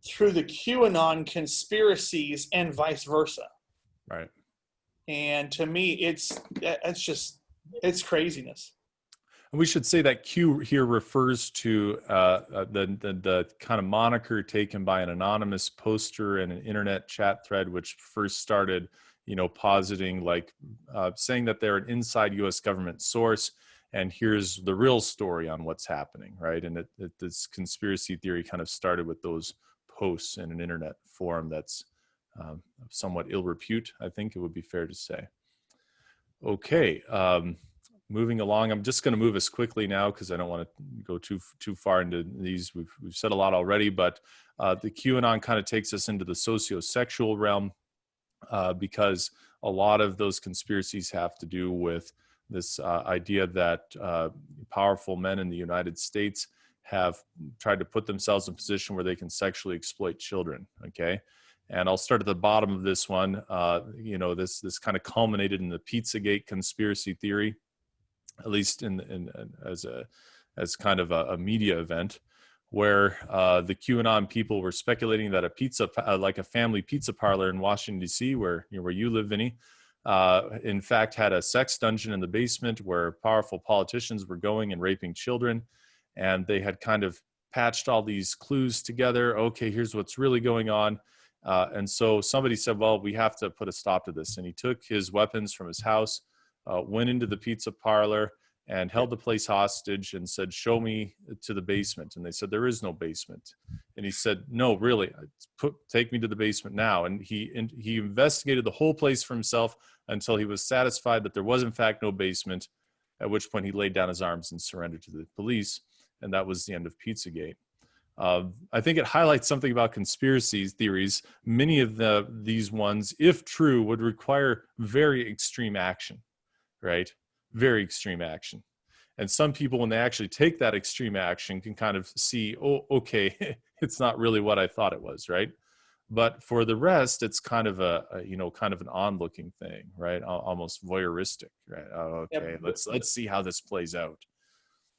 through the QAnon conspiracies and vice versa. Right. And to me, it's craziness. And we should say that Q here refers to the kind of moniker taken by an anonymous poster in an internet chat thread, which first started, positing saying that they're an inside U.S. government source, and here's the real story on what's happening, right? And this conspiracy theory kind of started with those posts in an internet forum that's somewhat ill repute, I think it would be fair to say. Okay. Moving along, I'm just going to move us quickly now because I don't want to go too far into these. We've said a lot already, but the QAnon kind of takes us into the socio-sexual realm because a lot of those conspiracies have to do with this idea that powerful men in the United States have tried to put themselves in a position where they can sexually exploit children. Okay. And I'll start at the bottom of this one. This kind of culminated in the Pizzagate conspiracy theory, at least as kind of a media event, where the QAnon people were speculating that a pizza, like a family pizza parlor in Washington, D.C., where you live, Vinnie, in fact had a sex dungeon in the basement where powerful politicians were going and raping children. And they had kind of patched all these clues together. Okay, here's what's really going on. And so somebody said, well, we have to put a stop to this. And he took his weapons from his house, went into the pizza parlor, and held the place hostage and said, show me to the basement. And they said, there is no basement. And he said, no, really, take me to the basement now. And he investigated the whole place for himself until he was satisfied that there was, in fact, no basement, at which point he laid down his arms and surrendered to the police. And that was the end of Pizzagate. I think it highlights something about conspiracy theories. Many of these ones, if true, would require very extreme action, right? Very extreme action. And some people, when they actually take that extreme action, can kind of see, oh, okay, it's not really what I thought it was, right? But for the rest, it's kind of kind of an onlooking thing, right? Almost voyeuristic, right? Oh, okay, Yeah, let's see how this plays out.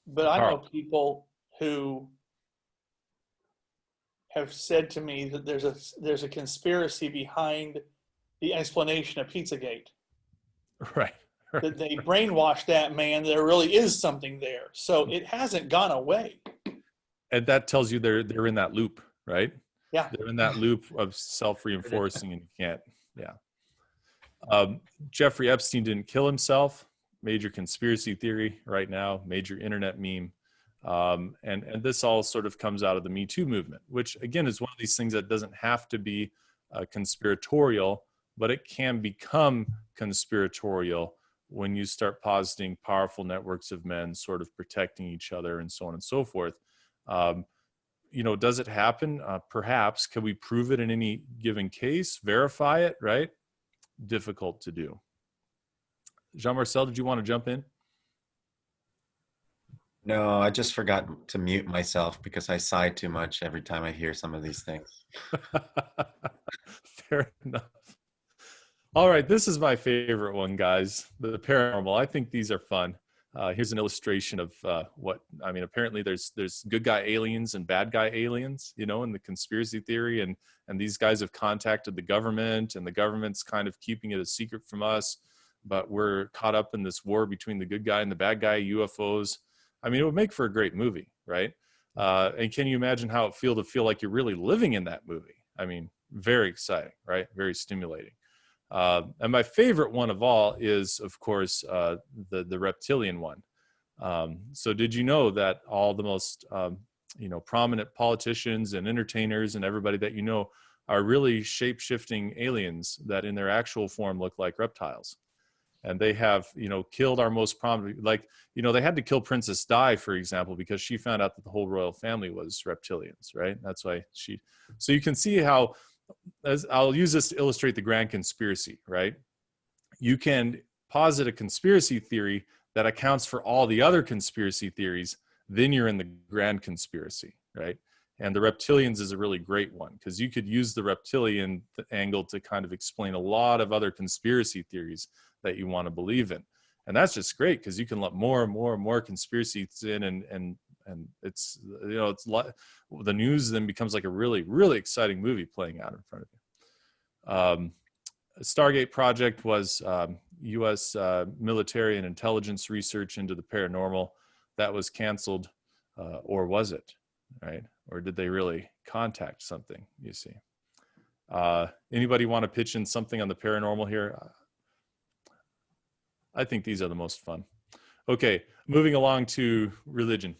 But I Karl. know people who have said to me that there's a conspiracy behind the explanation of Pizzagate. Right. That they brainwashed that man. There really is something there, so it hasn't gone away. And that tells you they're in that loop, right? Yeah, They're in that loop of self-reinforcing, and you can't. Yeah. Jeffrey Epstein didn't kill himself. Major conspiracy theory right now. Major internet meme. And this all sort of comes out of the Me Too movement, which again is one of these things that doesn't have to be conspiratorial, but it can become conspiratorial when you start positing powerful networks of men sort of protecting each other and so on and so forth. Does it happen? Perhaps. Can we prove it in any given case? Verify it, right? Difficult to do. Jean-Marcel, did you want to jump in? No, I just forgot to mute myself because I sigh too much every time I hear some of these things. Fair enough. All right, this is my favorite one, guys. The paranormal. I think these are fun. Here's an illustration of apparently there's good guy aliens and bad guy aliens, in the conspiracy theory, and these guys have contacted the government, and the government's kind of keeping it a secret from us, but we're caught up in this war between the good guy and the bad guy, UFOs. I mean, it would make for a great movie, right? And can you imagine how it feel like you're really living in that movie? I mean, very exciting, right? Very stimulating. And my favorite one of all is, of course, the reptilian one. So did you know that all the most, prominent politicians and entertainers and everybody that you know are really shape-shifting aliens that in their actual form look like reptiles? And they have, killed our most prominent, they had to kill Princess Di, for example, because she found out that the whole royal family was reptilians, right? That's why so you can see how, as I'll use this to illustrate the grand conspiracy, right? You can posit a conspiracy theory that accounts for all the other conspiracy theories, then you're in the grand conspiracy, right? And the reptilians is a really great one because you could use the reptilian angle to kind of explain a lot of other conspiracy theories that you want to believe in. And that's just great because you can let more and more and more conspiracies in, and it's, it's the news then becomes like a really, really exciting movie playing out in front of you. Stargate project was U.S. military and intelligence research into the paranormal. That was canceled, or was it, right? Or did they really contact something, you see? Anybody want to pitch in something on the paranormal here? I think these are the most fun. Okay, moving along to religion.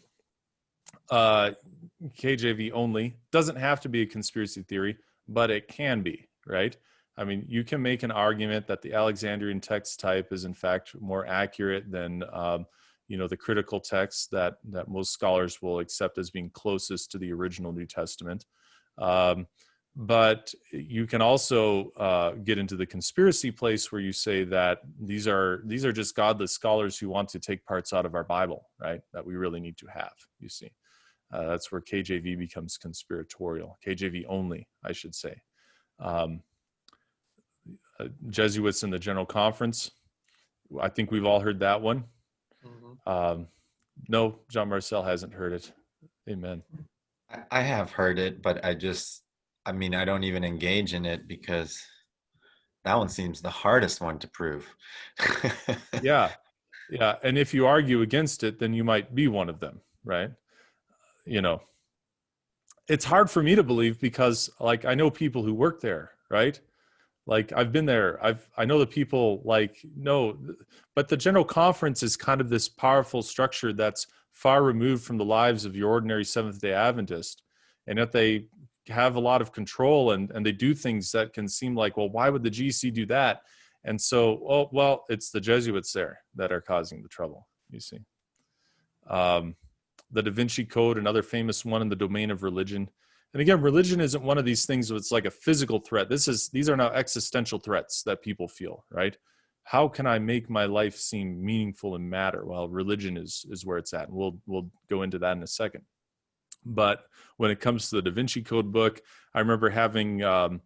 KJV only. Doesn't have to be a conspiracy theory, but it can be, right? I mean, you can make an argument that the Alexandrian text type is in fact more accurate than the critical text that most scholars will accept as being closest to the original New Testament. But you can also get into the conspiracy place where you say that these are just godless scholars who want to take parts out of our Bible, right? That we really need to have, you see. That's where KJV becomes conspiratorial. KJV only, I should say. Jesuits in the General Conference. I think we've all heard that one. Mm-hmm. No, Jean-Marcel hasn't heard it. Amen. I have heard it, but I mean, I don't even engage in it because that one seems the hardest one to prove. Yeah. Yeah. And if you argue against it, then you might be one of them, right? You know, it's hard for me to believe because, like, I know people who work there, right? Like, I've been there. I know the people, like, no, but the General Conference is kind of this powerful structure that's far removed from the lives of your ordinary Seventh-day Adventist, and yet they have a lot of control, and they do things that can seem like, well, why would the GC do that? And so, oh, well, it's the Jesuits there that are causing the trouble, you see. The Da Vinci Code, another famous one in the domain of religion. And again, religion isn't one of these things that's like a physical threat. These are now existential threats that people feel, right? How can I make my life seem meaningful and matter? Well, religion is where it's at. And we'll go into that in a second. But when it comes to the Da Vinci Code book, I remember having a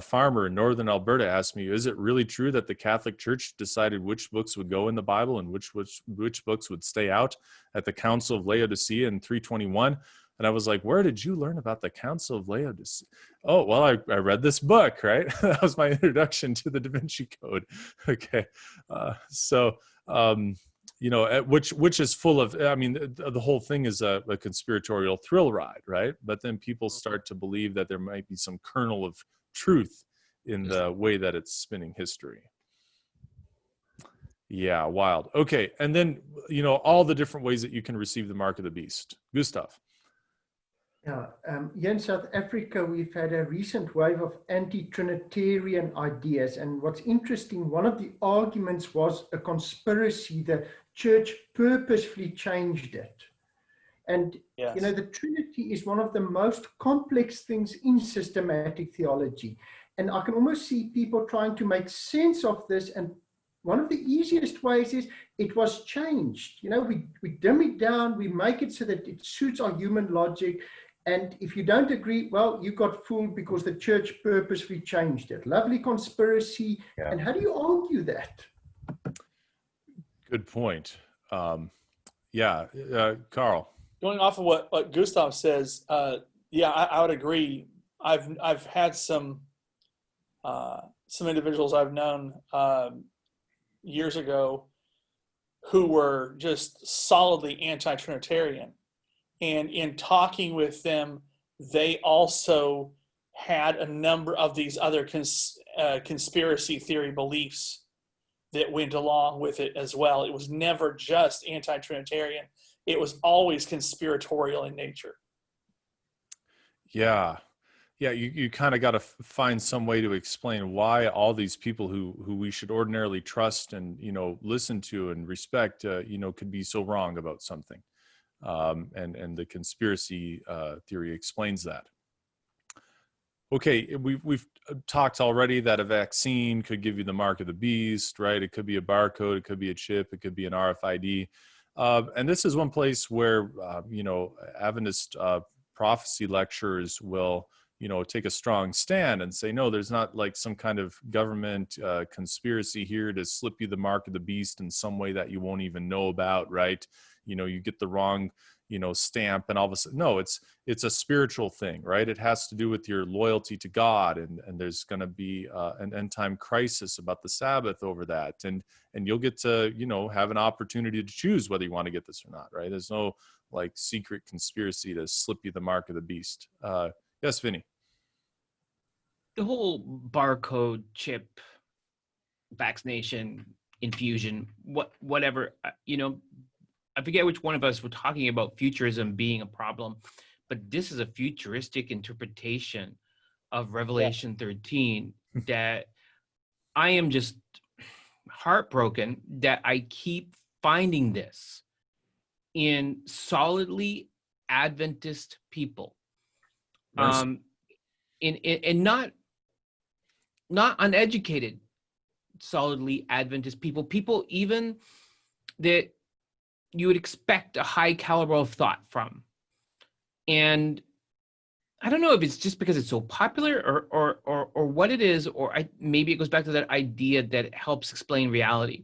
farmer in northern Alberta asked me, is it really true that the Catholic Church decided which books would go in the Bible and which books would stay out at the Council of Laodicea in 321? And I was like, where did you learn about the Council of Laodicea? Oh, well, I read this book, right? That was my introduction to the Da Vinci Code. Okay. Which is full of, I mean, the whole thing is a conspiratorial thrill ride, right? But then people start to believe that there might be some kernel of truth in the way that it's spinning history. Yeah, wild. Okay, and then, all the different ways that you can receive the mark of the beast. Gustav. Yeah, here in South Africa, we've had a recent wave of anti-Trinitarian ideas. And what's interesting, one of the arguments was a conspiracy. The church purposefully changed it. And, Yes. the Trinity is one of the most complex things in systematic theology. And I can almost see people trying to make sense of this. And one of the easiest ways is it was changed. We dim it down, we make it so that it suits our human logic. And if you don't agree, well, you got fooled because the church purposefully changed it. Lovely conspiracy. Yeah. And how do you argue that? Good point. Karl. Going off of what Gustav says, I would agree. I've had some individuals I've known years ago who were just solidly anti-Trinitarian. And in talking with them, they also had a number of these other conspiracy theory beliefs that went along with it as well. It was never just anti-Trinitarian. It was always conspiratorial in nature. Yeah. Yeah, you kind of got to find some way to explain why all these people who we should ordinarily trust and, listen to and respect, could be so wrong about something. And the conspiracy theory explains that. Okay, we've talked already that a vaccine could give you the mark of the beast, right? It could be a barcode, it could be a chip, it could be an RFID. And this is one place where, Adventist prophecy lecturers will, take a strong stand and say, no, there's not like some kind of government conspiracy here to slip you the mark of the beast in some way that you won't even know about, right? You get the wrong, stamp and all of a sudden, no, it's a spiritual thing, right? It has to do with your loyalty to God. And there's going to be an end time crisis about the Sabbath over that. And you'll get to, have an opportunity to choose whether you want to get this or not, right? There's no like secret conspiracy to slip you the mark of the beast. Yes, Vinnie. The whole barcode, chip, vaccination, infusion, whatever, I forget which one of us were talking about futurism being a problem, but this is a futuristic interpretation of Revelation 13 that I am just heartbroken that I keep finding this in solidly Adventist people. And not uneducated, solidly Adventist people even that you would expect a high caliber of thought from. And I don't know if it's just because it's so popular or what it is, or maybe it goes back to that idea that it helps explain reality.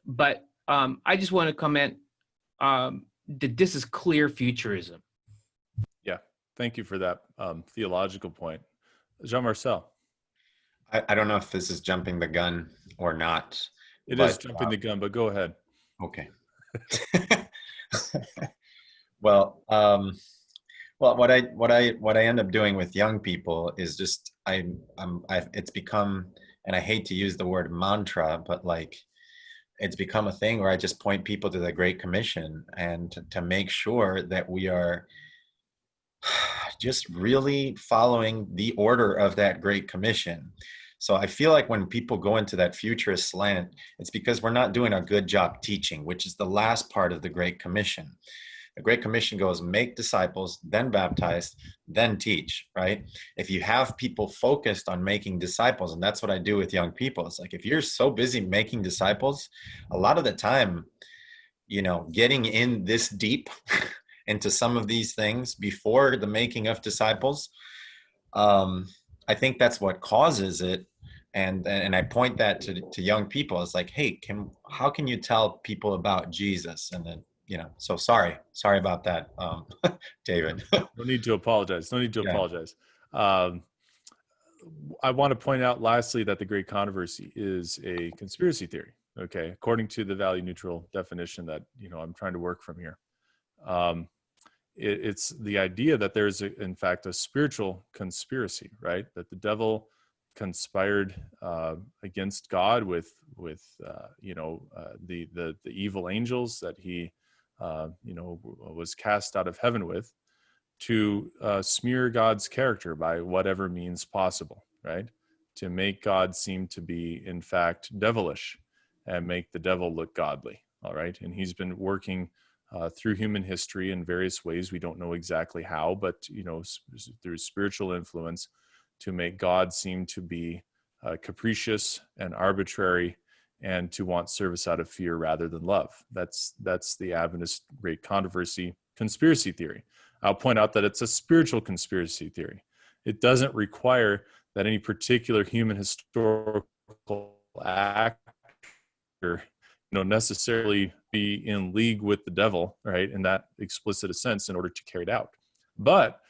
But I just want to comment that this is clear futurism. Yeah, Thank you for that theological point. Jean Marcell. I don't know if this is jumping the gun or not. It is jumping the gun, but go ahead. Okay. Well, what I end up doing with young people is just it's become, and I hate to use the word mantra, but like it's become a thing where I just point people to the Great Commission and to make sure that we are just really following the order of that Great Commission. So I feel like when people go into that futurist slant, it's because we're not doing a good job teaching, which is the last part of the Great Commission. The Great Commission goes, make disciples, then baptize, then teach, right? If you have people focused on making disciples, and that's what I do with young people, it's like, if you're so busy making disciples, a lot of the time, getting in this deep into some of these things before the making of disciples, I think that's what causes it. And I point that to young people. It's like, hey, how can you tell people about Jesus? And then, so sorry about that, David. No need to apologize. Apologize. I want to point out lastly that the Great Controversy is a conspiracy theory. Okay. According to the value neutral definition that, I'm trying to work from here. It's the idea that there's in fact a spiritual conspiracy, right? That the devil conspired against God with the evil angels that he was cast out of heaven with, to smear God's character by whatever means possible, right? To make God seem to be in fact devilish and make the devil look godly. All right, and he's been working through human history in various ways. We don't know exactly how, but through spiritual influence, to make God seem to be capricious and arbitrary, and to want service out of fear rather than love. That's the Adventist Great Controversy conspiracy theory. I'll point out that it's a spiritual conspiracy theory. It doesn't require that any particular human historical actor necessarily be in league with the devil, right, in that explicit a sense, in order to carry it out. But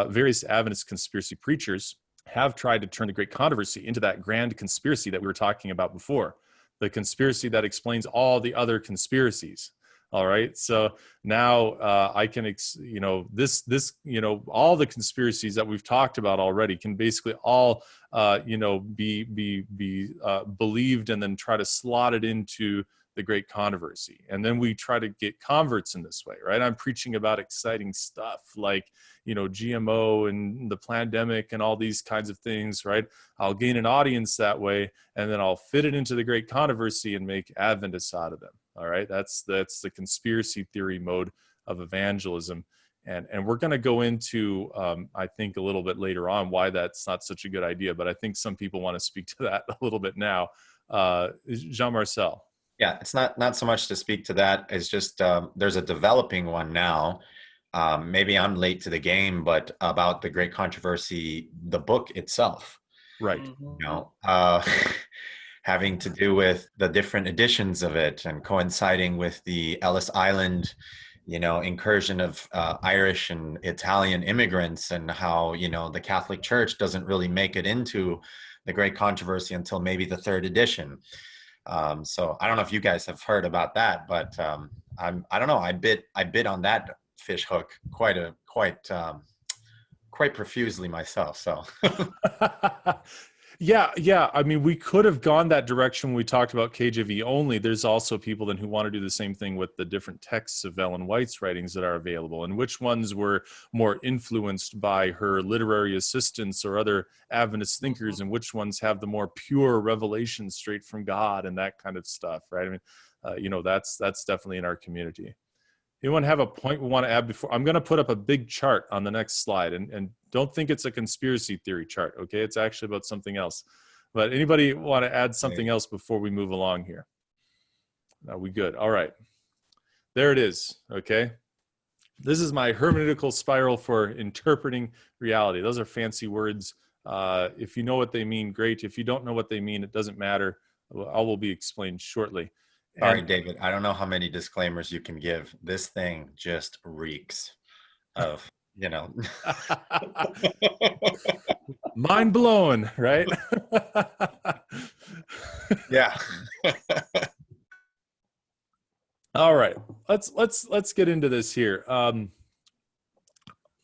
various Adventist conspiracy preachers have tried to turn the Great Controversy into that grand conspiracy that we were talking about before, the conspiracy that explains all the other conspiracies. All right, so now I can, all the conspiracies that we've talked about already can basically all, be believed and then try to slot it into the Great Controversy. And then we try to get converts in this way, right? I'm preaching about exciting stuff like, GMO and the pandemic and all these kinds of things, right? I'll gain an audience that way, and then I'll fit it into the Great Controversy and make Adventists out of them. All right, that's the conspiracy theory mode of evangelism. And we're going to go into, I think, a little bit later on why that's not such a good idea. But I think some people want to speak to that a little bit now. Jean Marcell. Yeah, it's not so much to speak to that. It's just there's a developing one now. Maybe I'm late to the game, but about the Great Controversy, the book itself. Right. Having to do with the different editions of it and coinciding with the Ellis Island, incursion of Irish and Italian immigrants, and how, the Catholic Church doesn't really make it into the Great Controversy until maybe the third edition. So I don't know if you guys have heard about that, but I don't know. I bit on that fish hook quite profusely myself. So. Yeah. I mean, we could have gone that direction when we talked about KJV only. There's also people then who want to do the same thing with the different texts of Ellen White's writings that are available, and which ones were more influenced by her literary assistants or other Adventist thinkers, and which ones have the more pure revelation straight from God and that kind of stuff, right? I mean, that's definitely in our community. Anyone have a point we want to add before? I'm going to put up a big chart on the next slide, and don't think it's a conspiracy theory chart, okay? It's actually about something else. But anybody want to add something else before we move along here? Are we good? All right. There it is, okay? This is my hermeneutical spiral for interpreting reality. Those are fancy words. If you know what they mean, great. If you don't know what they mean, it doesn't matter. All will be explained shortly. Sorry, David, I don't know how many disclaimers you can give. This thing just reeks of you know. Mind blown, right? Yeah. All right, let's get into this here.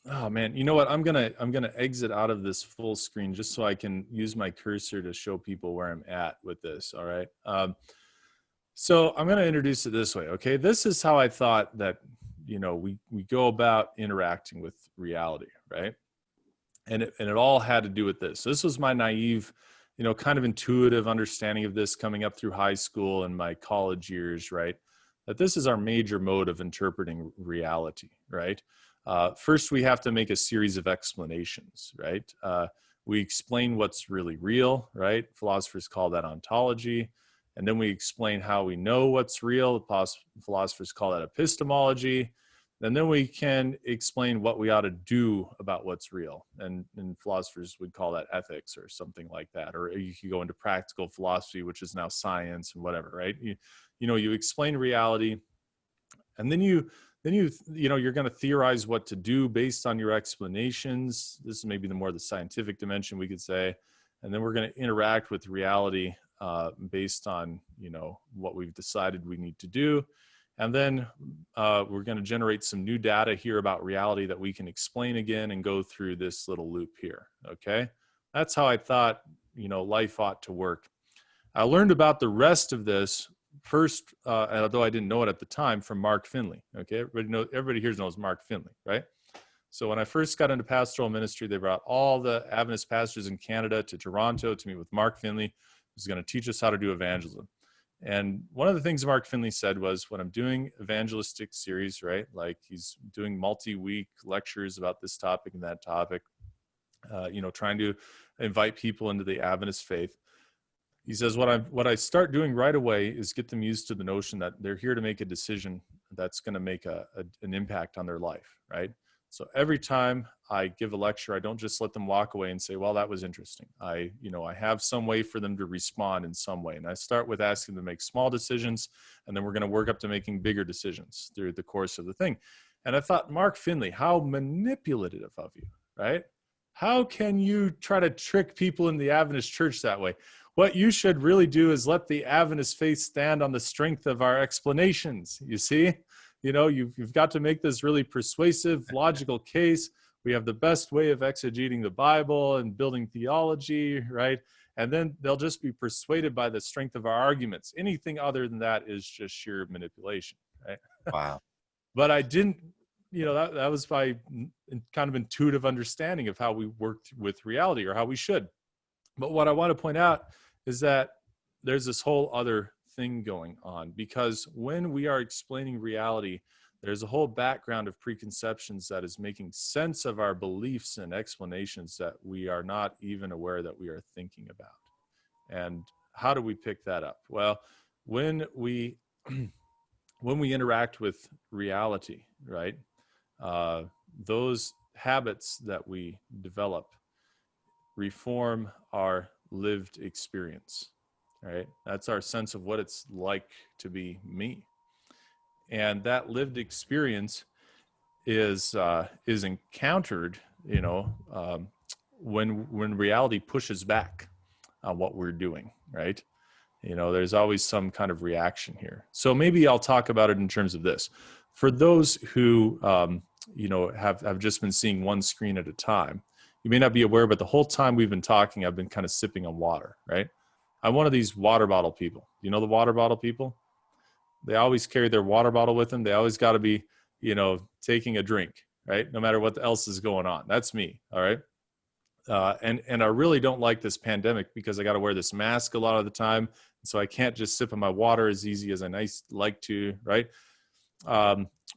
Oh man, you know what? I'm gonna exit out of this full screen just so I can use my cursor to show people where I'm at with this. All right. So I'm gonna introduce it this way. Okay, this is how I thought that we go about interacting with reality, right? And it all had to do with this. This was my naive, kind of intuitive understanding of this coming up through high school and my college years, right? That this is our major mode of interpreting reality, right? First, we have to make a series of explanations, right? We explain what's really real, right? Philosophers call that ontology. And then we explain how we know what's real. Philosophers call that epistemology. And then we can explain what we ought to do about what's real. And philosophers would call that ethics or something like that. Or you could go into practical philosophy, which is now science and whatever, right? You explain reality, and then you're going to theorize what to do based on your explanations. This is maybe the scientific dimension, we could say. And then we're going to interact with reality based on, what we've decided we need to do. And then we're going to generate some new data here about reality that we can explain again and go through this little loop here. Okay. That's how I thought, life ought to work. I learned about the rest of this first, and although I didn't know it at the time, from Mark Finley. Okay. Everybody here knows Mark Finley, right? So when I first got into pastoral ministry, they brought all the Adventist pastors in Canada to Toronto to meet with Mark Finley, who's going to teach us how to do evangelism. And one of the things Mark Finley said was, when I'm doing evangelistic series, right, like he's doing multi-week lectures about this topic and that topic, trying to invite people into the Adventist faith. He says, what I start doing right away is get them used to the notion that they're here to make a decision that's going to make an impact on their life, right? So every time I give a lecture, I don't just let them walk away and say, well, that was interesting. I have some way for them to respond in some way. And I start with asking them to make small decisions, and then we're going to work up to making bigger decisions through the course of the thing. And I thought, Mark Finley, how manipulative of you, right? How can you try to trick people in the Adventist church that way? What you should really do is let the Adventist faith stand on the strength of our explanations. You see? You've got to make this really persuasive, logical case. We have the best way of exegeting the Bible and building theology, right? And then they'll just be persuaded by the strength of our arguments. Anything other than that is just sheer manipulation, right? Wow. But I didn't, that was my kind of intuitive understanding of how we worked with reality, or how we should. But what I want to point out is that there's this whole other thing going on, because when we are explaining reality, there's a whole background of preconceptions that is making sense of our beliefs and explanations that we are not even aware that we are thinking about. And how do we pick that up? Well, when we interact with reality, right, those habits that we develop reform our lived experience. Right? That's our sense of what it's like to be me. And that lived experience is encountered, when reality pushes back on what we're doing, right? There's always some kind of reaction here. So maybe I'll talk about it in terms of this. For those who, have just been seeing one screen at a time, you may not be aware, but the whole time we've been talking, I've been kind of sipping on water, right? I'm one of these water bottle people. You know the water bottle people? They always carry their water bottle with them. They always got to be, taking a drink, right? No matter what else is going on. That's me, all right? And I really don't like this pandemic because I got to wear this mask a lot of the time. So I can't just sip on my water as easy as I like to, right?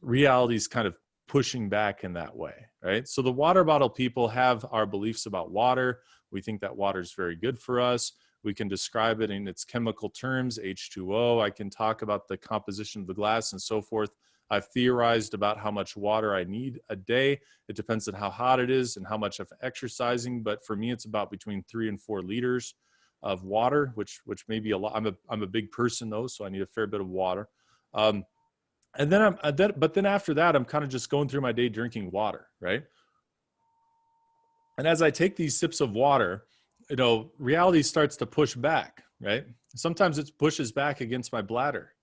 Reality is kind of pushing back in that way, right? So the water bottle people have our beliefs about water. We think that water is very good for us. We can describe it in its chemical terms, H2O. I can talk about the composition of the glass and so forth. I've theorized about how much water I need a day. It depends on how hot it is and how much I'm exercising. But for me, it's about between 3 and 4 liters of water, which may be a lot. I'm a big person though, so I need a fair bit of water. But then after that, I'm kind of just going through my day drinking water, right? And as I take these sips of water, reality starts to push back, right? Sometimes it pushes back against my bladder,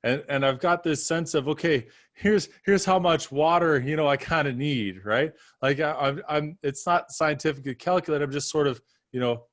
and I've got this sense of, okay, here's how much water, I kind of need, right? Like I'm it's not scientifically calculated. I'm just sort of,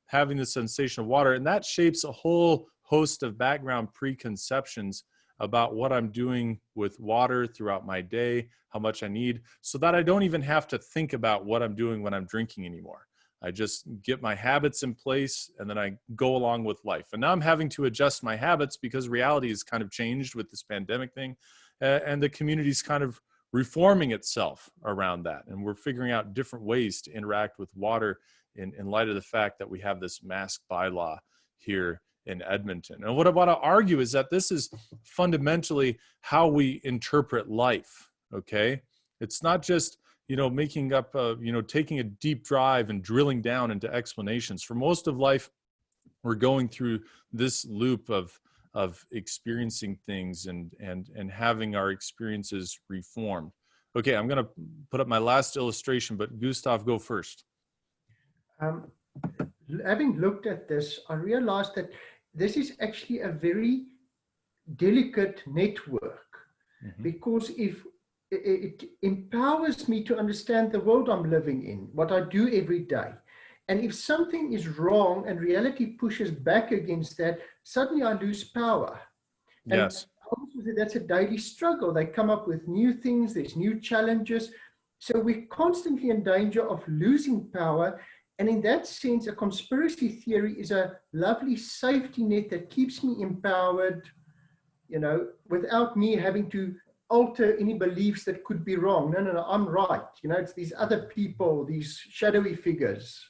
having the sensation of water, and that shapes a whole host of background preconceptions about what I'm doing with water throughout my day, how much I need, so that I don't even have to think about what I'm doing when I'm drinking anymore. I just get my habits in place, and then I go along with life. And now I'm having to adjust my habits because reality has kind of changed with this pandemic thing, and the community's kind of reforming itself around that. And we're figuring out different ways to interact with water in light of the fact that we have this mask bylaw here in Edmonton. And what I want to argue is that this is fundamentally how we interpret life, okay? It's not just, making up, taking a deep dive and drilling down into explanations. For most of life, we're going through this loop of experiencing things and having our experiences reformed. Okay, I'm going to put up my last illustration, but Gustav, go first. Having looked at this, I realized that this is actually a very delicate network, because if it empowers me to understand the world I'm living in, what I do every day. And if something is wrong and reality pushes back against that, suddenly I lose power. Yes. And that's a daily struggle. They come up with new things, there's new challenges. So we're constantly in danger of losing power. And in that sense, a conspiracy theory is a lovely safety net that keeps me empowered, without me having to alter any beliefs that could be wrong. No, I'm right. It's these other people, these shadowy figures.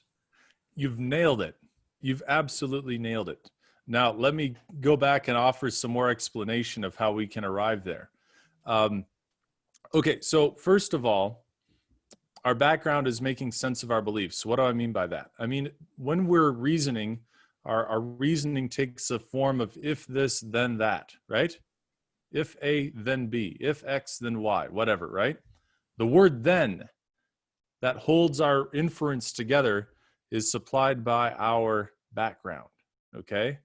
You've nailed it. You've absolutely nailed it. Now, let me go back and offer some more explanation of how we can arrive there. Okay, so first of all, our background is making sense of our beliefs. What do I mean by that? I mean, when we're reasoning, our reasoning takes a form of if this, then that, right? If A, then B. If X, then Y, whatever, right? The word then that holds our inference together is supplied by our background, okay?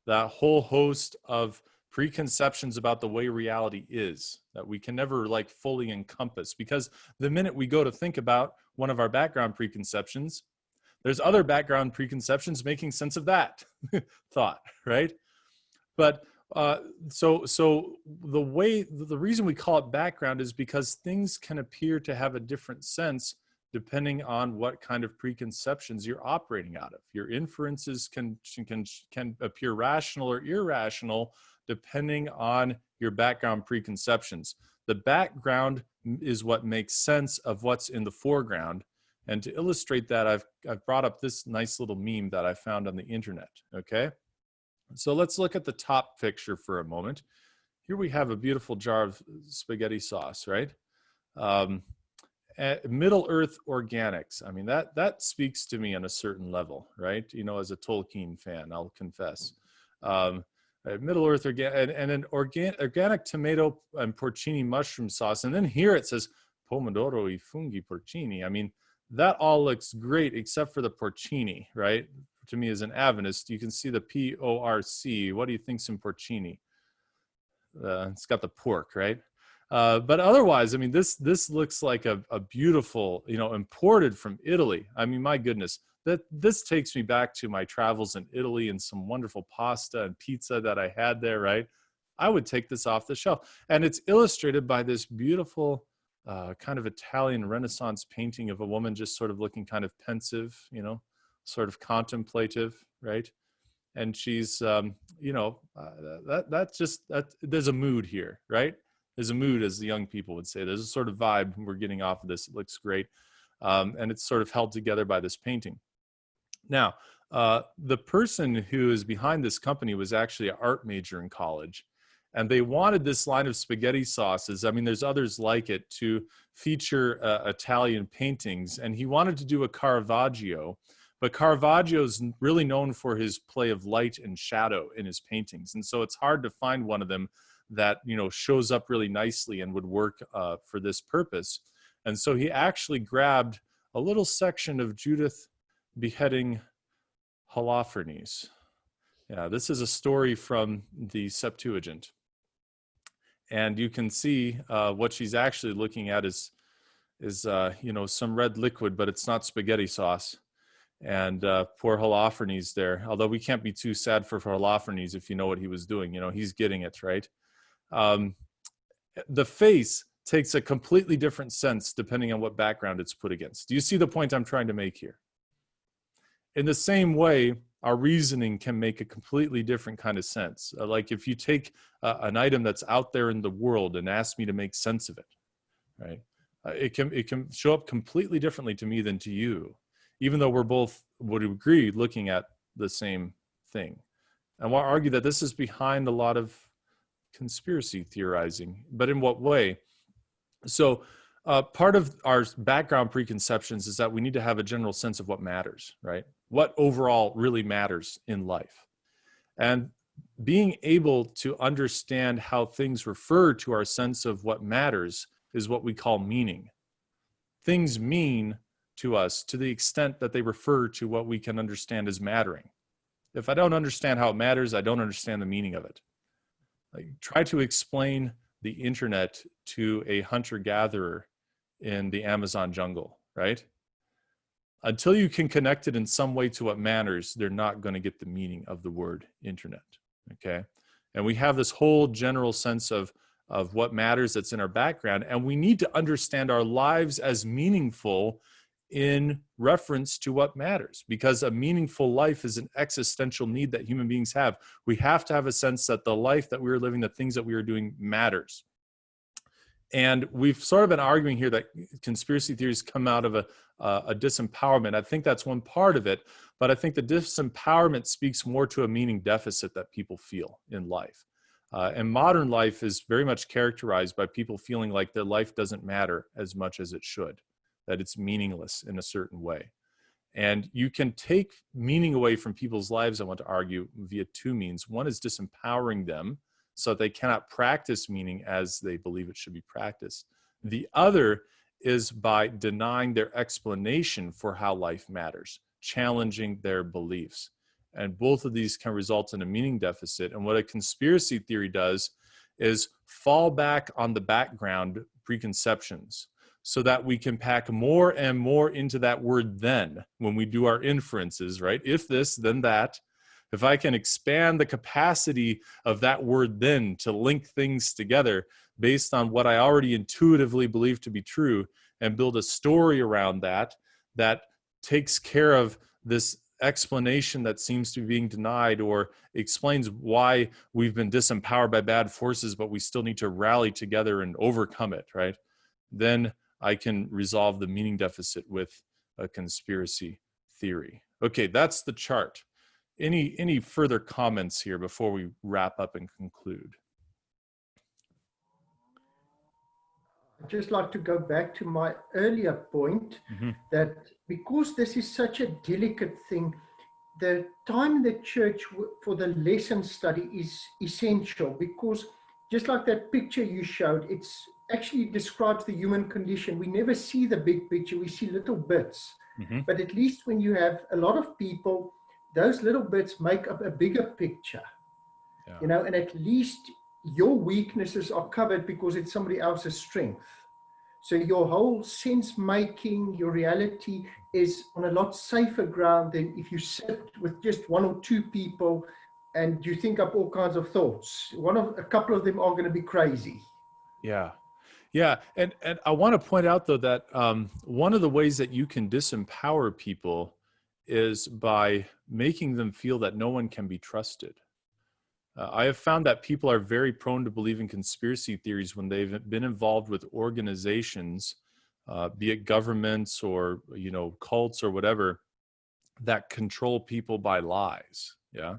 That whole host of preconceptions about the way reality is that we can never fully encompass, because the minute we go to think about one of our background preconceptions, there's other background preconceptions making sense of that thought, right? But so the reason we call it background is because things can appear to have a different sense depending on what kind of preconceptions you're operating out of. Your inferences can appear rational or irrational depending on your background preconceptions. The background is what makes sense of what's in the foreground. And to illustrate that, I've brought up this nice little meme that I found on the internet, okay? So let's look at the top picture for a moment. Here we have a beautiful jar of spaghetti sauce, right? Middle Earth organics. I mean, that speaks to me on a certain level, right? As a Tolkien fan, I'll confess. Middle Earth organic, and an organic tomato and porcini mushroom sauce. And then here it says pomodoro I funghi porcini. I mean, that all looks great except for the porcini, right? To me, as an Adventist, you can see the P-O-R-C. What do you think's in porcini? It's got the pork, right? But otherwise, I mean, this looks like a beautiful, imported from Italy. I mean, my goodness, this takes me back to my travels in Italy and some wonderful pasta and pizza that I had there, right? I would take this off the shelf. And it's illustrated by this beautiful kind of Italian Renaissance painting of a woman just sort of looking kind of pensive, sort of contemplative, right? And she's, there's a mood here, right? There's a mood, as the young people would say. There's a sort of vibe we're getting off of this. It looks great. And it's sort of held together by this painting. Now, the person who is behind this company was actually an art major in college. And they wanted this line of spaghetti sauces, I mean, there's others like it, to feature Italian paintings. And he wanted to do a Caravaggio. But Caravaggio's really known for his play of light and shadow in his paintings. And so it's hard to find one of them that, shows up really nicely and would work for this purpose. And so he actually grabbed a little section of Judith beheading Holofernes. Yeah, this is a story from the Septuagint. And you can see what she's actually looking at is some red liquid, but it's not spaghetti sauce. And poor Holofernes there, although we can't be too sad for Holofernes if you know what he was doing. He's getting it, right? The face takes a completely different sense depending on what background it's put against. Do you see the point I'm trying to make here? In the same way, our reasoning can make a completely different kind of sense. Like if you take an item that's out there in the world and ask me to make sense of it, right? It can show up completely differently to me than to you, even though we're both, would agree, looking at the same thing. I want to argue that this is behind a lot of conspiracy theorizing, but in what way? So part of our background preconceptions is that we need to have a general sense of what matters, right? What overall really matters in life. And being able to understand how things refer to our sense of what matters is what we call meaning. Things mean to us to the extent that they refer to what we can understand as mattering. If I don't understand how it matters, I don't understand the meaning of it. Like, try to explain the internet to a hunter-gatherer in the Amazon jungle, right? Until you can connect it in some way to what matters, they're not going to get the meaning of the word internet, okay? And we have this whole general sense of what matters that's in our background, and we need to understand our lives as meaningful in reference to what matters, because a meaningful life is an existential need that human beings have. We have to have a sense that the life that we are living, the things that we are doing, matters. And we've sort of been arguing here that conspiracy theories come out of a disempowerment. I think that's one part of it, but I think the disempowerment speaks more to a meaning deficit that people feel in life. And modern life is very much characterized by people feeling like their life doesn't matter as much as it should, that it's meaningless in a certain way. And you can take meaning away from people's lives, I want to argue, via two means. One is disempowering them so that they cannot practice meaning as they believe it should be practiced. The other is by denying their explanation for how life matters, challenging their beliefs. And both of these can result in a meaning deficit. And what a conspiracy theory does is fall back on the background preconceptions so that we can pack more and more into that word then when we do our inferences, right? If this, then that. If I can expand the capacity of that word then to link things together based on what I already intuitively believe to be true and build a story around that takes care of this explanation that seems to be being denied, or explains why we've been disempowered by bad forces, but we still need to rally together and overcome it, right? Then I can resolve the meaning deficit with a conspiracy theory. Okay, that's the chart. Any further comments here before we wrap up and conclude? I'd just like to go back to my earlier point, that because this is such a delicate thing, the time in the church for the lesson study is essential, because just like that picture you showed, it's actually describes the human condition. We never see the big picture, we see little bits. But at least when you have a lot of people, those little bits make up a bigger picture. Yeah. And at least your weaknesses are covered because it's somebody else's strength. So your whole sense making, your reality is on a lot safer ground than if you sit with just one or two people and you think up all kinds of thoughts. A couple of them are going to be crazy. Yeah. Yeah. And I want to point out, though, that one of the ways that you can disempower people is by making them feel that no one can be trusted. I have found that people are very prone to believe in conspiracy theories when they've been involved with organizations, be it governments or, cults or whatever, that control people by lies. Yeah.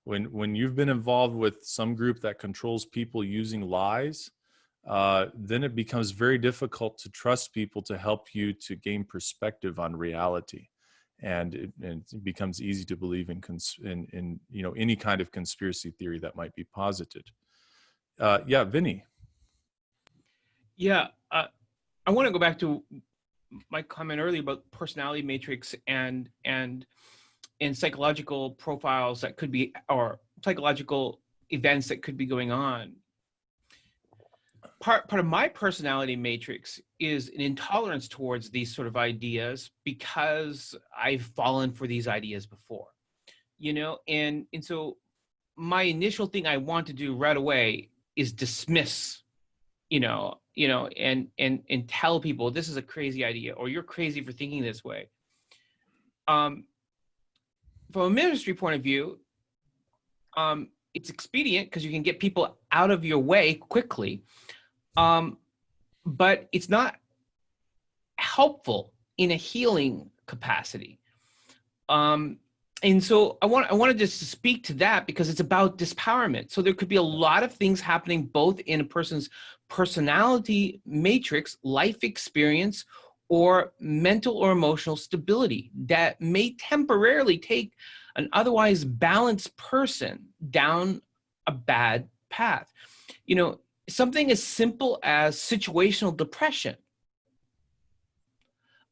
When you've been involved with some group that controls people using lies, then it becomes very difficult to trust people to help you to gain perspective on reality. And it becomes easy to believe in any kind of conspiracy theory that might be posited. Yeah, Vinnie. Yeah, I want to go back to my comment earlier about personality matrix and psychological profiles that could be, or psychological events that could be going on. Part of my personality matrix is an intolerance towards these sort of ideas because I've fallen for these ideas before, you know, and so my initial thing I want to do right away is dismiss, and tell people this is a crazy idea, or you're crazy for thinking this way. From a ministry point of view, it's expedient because you can get people out of your way quickly. But it's not helpful in a healing capacity. And so I wanted just to speak to that because it's about disempowerment. So there could be a lot of things happening both in a person's personality matrix, life experience, or mental or emotional stability that may temporarily take an otherwise balanced person down a bad path. You know, something as simple as situational depression,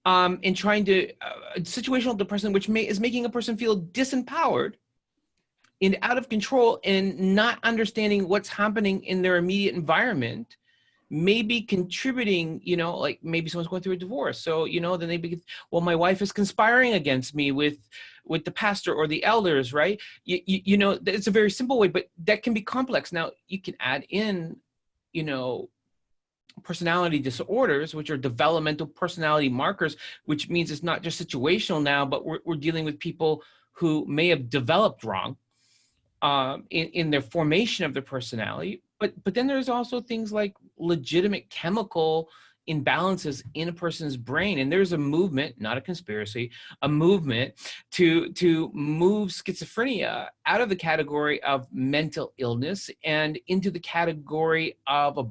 and trying to situational depression, which is making a person feel disempowered and out of control and not understanding what's happening in their immediate environment, may be contributing, like maybe someone's going through a divorce. So, then they begin, well, my wife is conspiring against me with the pastor or the elders, right? It's a very simple way, but that can be complex. Now you can add in, personality disorders, which are developmental personality markers, which means it's not just situational now, but we're dealing with people who may have developed wrong in their formation of their personality. But then there's also things like legitimate chemical imbalances in a person's brain. And there's a movement, not a conspiracy, a movement to move schizophrenia out of the category of mental illness and into the category of a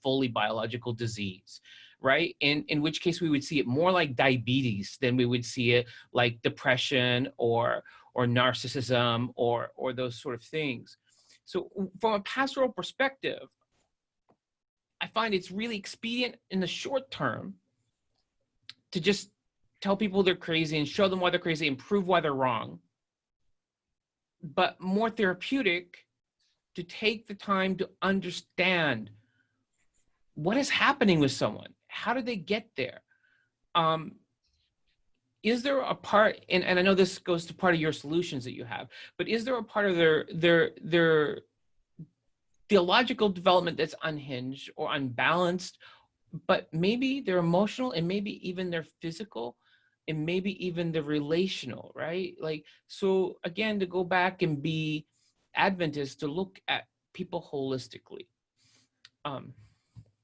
fully biological disease, right? In which case we would see it more like diabetes than we would see it like depression or narcissism or those sort of things. So from a pastoral perspective, I find it's really expedient in the short term to just tell people they're crazy and show them why they're crazy and prove why they're wrong. But more therapeutic to take the time to understand what is happening with someone. How did they get there? Is there a part, and I know this goes to part of your solutions that you have, but is there a part of their theological development that's unhinged or unbalanced, but maybe they're emotional and maybe even they're physical and maybe even the relational, right? Like, so again, to go back and be Adventist, to look at people holistically.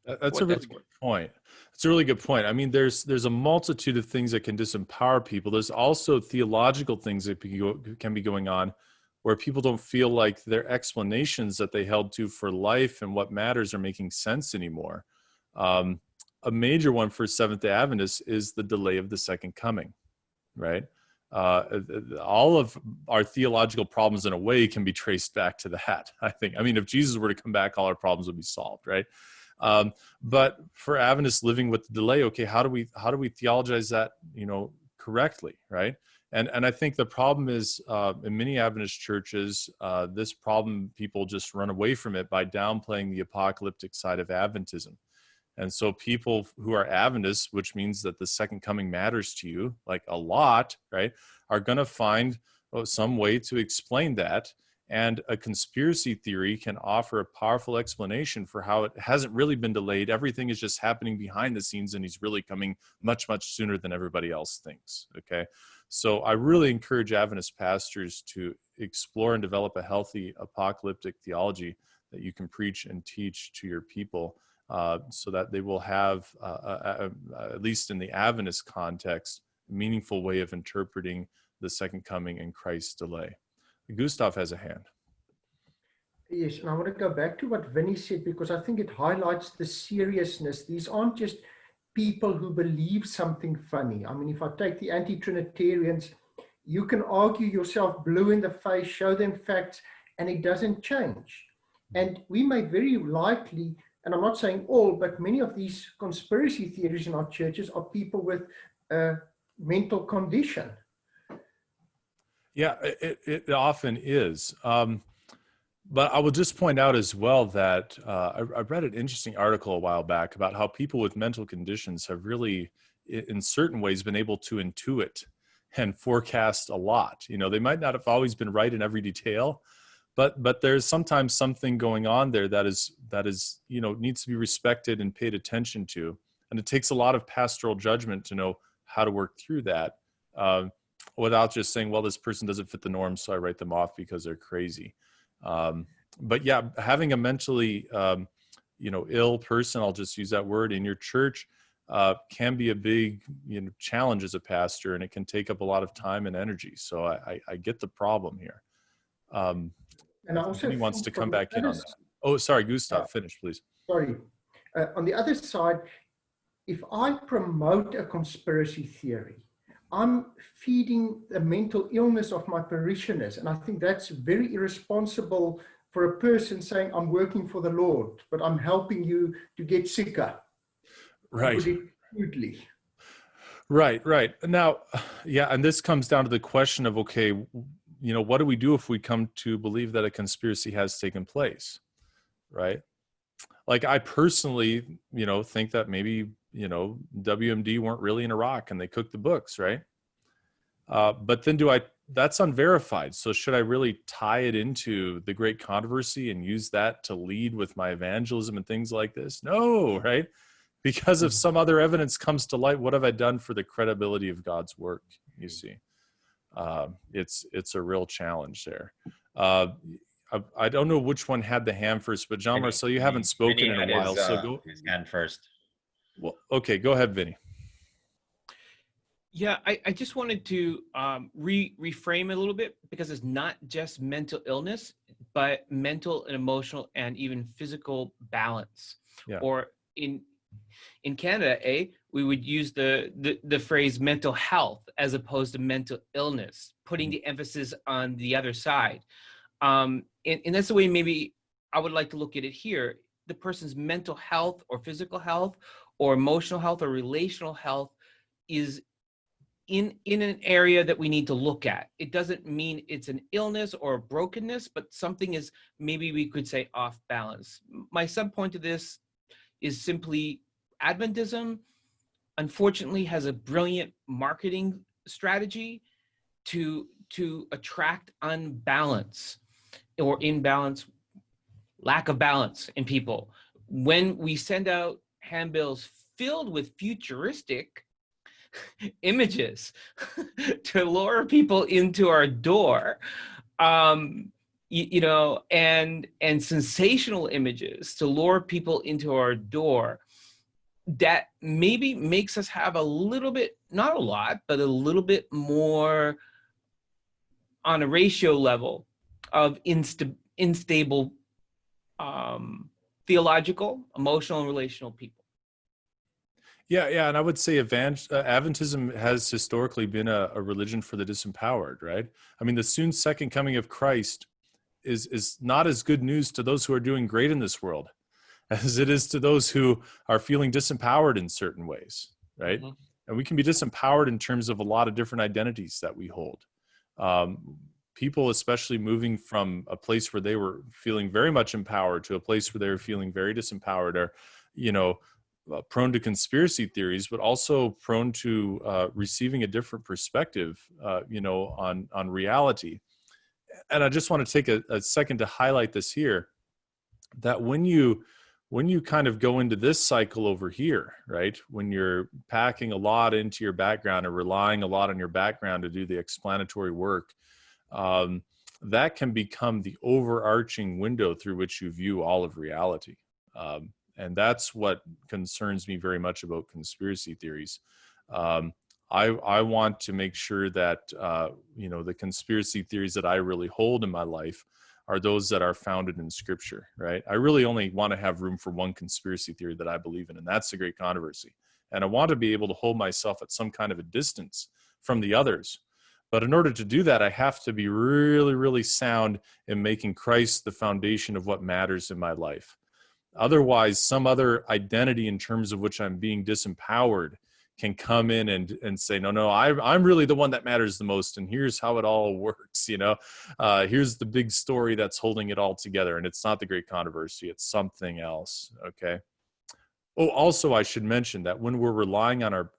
That's a really good point. It's a really good point. I mean, there's a multitude of things that can disempower people. There's also theological things that can be going on where people don't feel like their explanations that they held to for life and what matters are making sense anymore. A major one for Seventh-day Adventists is the delay of the second coming, right? All of our theological problems in a way can be traced back to that, I think. I mean, if Jesus were to come back, all our problems would be solved, right? But for Adventists living with the delay, okay, how do we theologize that, correctly, right? And I think the problem is in many Adventist churches, this problem, people just run away from it by downplaying the apocalyptic side of Adventism. And so people who are Adventists, which means that the second coming matters to you, like a lot, right, are going to find some way to explain that. And a conspiracy theory can offer a powerful explanation for how it hasn't really been delayed. Everything is just happening behind the scenes, and he's really coming much, much sooner than everybody else thinks, okay? So I really encourage Adventist pastors to explore and develop a healthy apocalyptic theology that you can preach and teach to your people so that they will have, at least in the Adventist context, a meaningful way of interpreting the second coming and Christ's delay. Gustav has a hand. Yes, and I want to go back to what Vinnie said because I think it highlights the seriousness. These aren't just people who believe something funny. I mean, if I take the anti-Trinitarians, you can argue yourself blue in the face, show them facts, and it doesn't change. And we may very likely and I'm not saying all, but many of these conspiracy theories in our churches are people with a mental condition. Yeah, it often is. But I will just point out as well that I read an interesting article a while back about how people with mental conditions have really, in certain ways, been able to intuit and forecast a lot. You know, they might not have always been right in every detail, but there's sometimes something going on there that is needs to be respected and paid attention to, and it takes a lot of pastoral judgment to know how to work through that without just saying, well, this person doesn't fit the norm, so I write them off because they're crazy. But yeah, having a mentally, ill person, I'll just use that word, in your church can be a big, challenge as a pastor, and it can take up a lot of time and energy. So I get the problem here. And I also he wants to come back in on that. side, Oh, sorry, Gustav, finish, please. sorry. On the other side, if I promote a conspiracy theory, I'm feeding the mental illness of my parishioners. And I think that's very irresponsible for a person saying, I'm working for the Lord, but I'm helping you to get sicker. Right. Put it crudely. Right. Now, yeah, and this comes down to the question of, okay, what do we do if we come to believe that a conspiracy has taken place, right? Like, I personally, think that maybe, WMD weren't really in Iraq and they cooked the books, right? But then that's unverified. So should I really tie it into the great controversy and use that to lead with my evangelism and things like this? No, right? Because if some other evidence comes to light, what have I done for the credibility of God's work? You see, it's a real challenge there. I don't know which one had the hand first, but John Marcell, you haven't spoken in a while, so go. His hand first. Well, okay, go ahead, Vinnie. Yeah, I just wanted to reframe it a little bit, because it's not just mental illness, but mental and emotional and even physical balance. Yeah. Or in Canada, we would use the phrase mental health as opposed to mental illness, putting the emphasis on the other side. And that's the way maybe I would like to look at it here. The person's mental health or physical health or emotional health or relational health is in an area that we need to look at. It doesn't mean it's an illness or a brokenness, but something is, maybe we could say, off balance. My sub-point to this is simply Adventism, unfortunately, has a brilliant marketing strategy to attract unbalance or imbalance, lack of balance in people. When we send out handbills filled with futuristic images to lure people into our door, and sensational images to lure people into our door, that maybe makes us have a little bit, not a lot, but a little bit more on a ratio level of unstable theological, emotional, and relational people. Yeah, and I would say Adventism has historically been a religion for the disempowered, right? I mean, the soon second coming of Christ is not as good news to those who are doing great in this world as it is to those who are feeling disempowered in certain ways, right? Mm-hmm. And we can be disempowered in terms of a lot of different identities that we hold. People, especially moving from a place where they were feeling very much empowered to a place where they were feeling very disempowered, are, prone to conspiracy theories, but also prone to receiving a different perspective, on reality. And I just want to take a second to highlight this here, that when you kind of go into this cycle over here, right, when you're packing a lot into your background or relying a lot on your background to do the explanatory work, that can become the overarching window through which you view all of reality. And that's what concerns me very much about conspiracy theories. I want to make sure that, the conspiracy theories that I really hold in my life are those that are founded in Scripture, right? I really only want to have room for one conspiracy theory that I believe in, and that's the great controversy. And I want to be able to hold myself at some kind of a distance from the others. But in order to do that, I have to be really, really sound in making Christ the foundation of what matters in my life. Otherwise, some other identity in terms of which I'm being disempowered can come in and say, no, I'm really the one that matters the most, and here's how it all works. Here's the big story that's holding it all together, and it's not the great controversy, it's something else. Okay. Oh, also, I should mention that when we're relying on our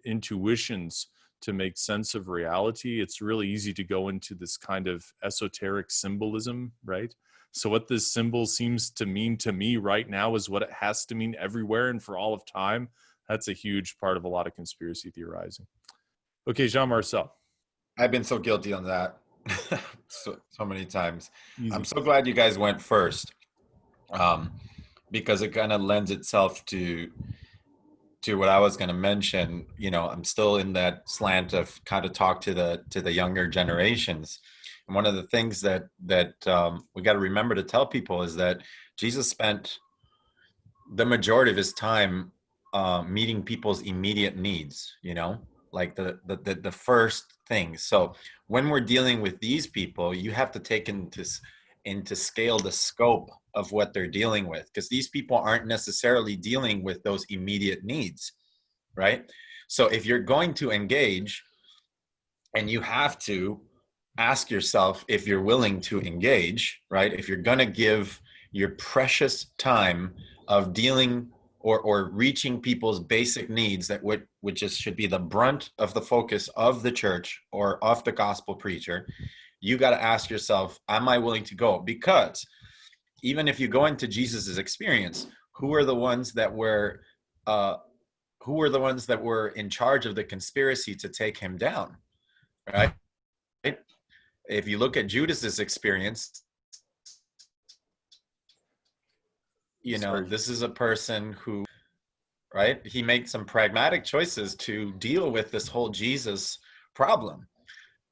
intuitions to make sense of reality, it's really easy to go into this kind of esoteric symbolism, right? So what this symbol seems to mean to me right now is what it has to mean everywhere and for all of time. That's a huge part of a lot of conspiracy theorizing. Okay, Jean Marcell. I've been so guilty on that so many times. Easy. I'm so glad you guys went first, because it kind of lends itself to what I was going to mention. I'm still in that slant of kind of talk to the younger generations. And one of the things that we got to remember to tell people is that Jesus spent the majority of his time meeting people's immediate needs, like the first things. So when we're dealing with these people, you have to take into scale the scope of what they're dealing with, because these people aren't necessarily dealing with those immediate needs, right? So if you're going to engage, and you have to ask yourself if you're willing to engage, right? If you're going to give your precious time of dealing or reaching people's basic needs, which should be the brunt of the focus of the church or of the gospel preacher, you got to ask yourself, am I willing to go? Because even if you go into Jesus's experience, who are the ones that were in charge of the conspiracy to take him down, right? If you look at Judas's experience, this is a person who, right, he made some pragmatic choices to deal with this whole Jesus problem,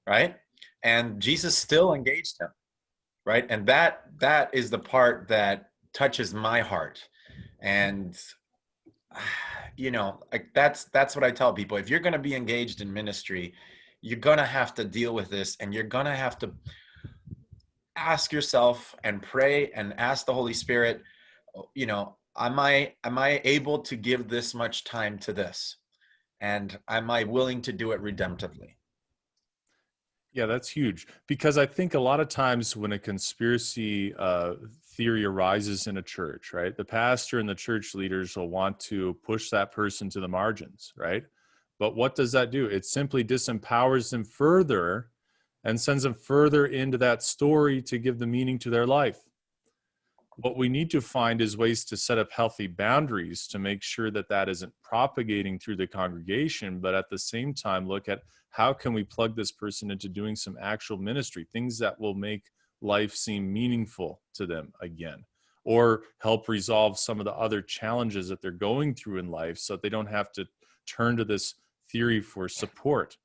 right? And Jesus still engaged him, right? And that is the part that touches my heart. And like that's what I tell people. If you're going to be engaged in ministry, you're going to have to deal with this, and you're going to have to ask yourself and pray and ask the Holy Spirit, am I able to give this much time to this? And am I willing to do it redemptively? Yeah, that's huge, because I think a lot of times when a conspiracy theory arises in a church, right, the pastor and the church leaders will want to push that person to the margins, right? But what does that do? It simply disempowers them further and sends them further into that story to give the meaning to their life. What we need to find is ways to set up healthy boundaries to make sure that that isn't propagating through the congregation, but at the same time, look at how can we plug this person into doing some actual ministry, things that will make life seem meaningful to them again, or help resolve some of the other challenges that they're going through in life so that they don't have to turn to this theory for support.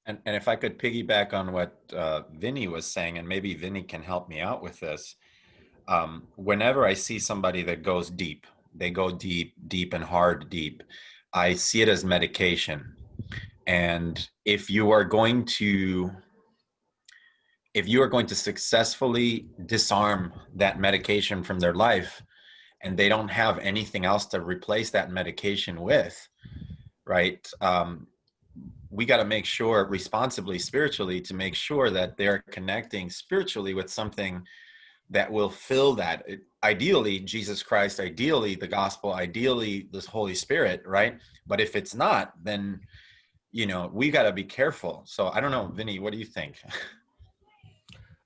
And if I could piggyback on what Vinnie was saying, and maybe Vinnie can help me out with this. Whenever I see somebody that goes deep, they go deep and hard deep, I see it as medication. And if you are going to successfully disarm that medication from their life, and they don't have anything else to replace that medication with, right? We got to make sure responsibly, spiritually, to make sure that they're connecting spiritually with something that will fill that. Ideally, Jesus Christ, ideally, the gospel, ideally, this Holy Spirit, right? But if it's not, then, we got to be careful. So I don't know, Vinnie, what do you think?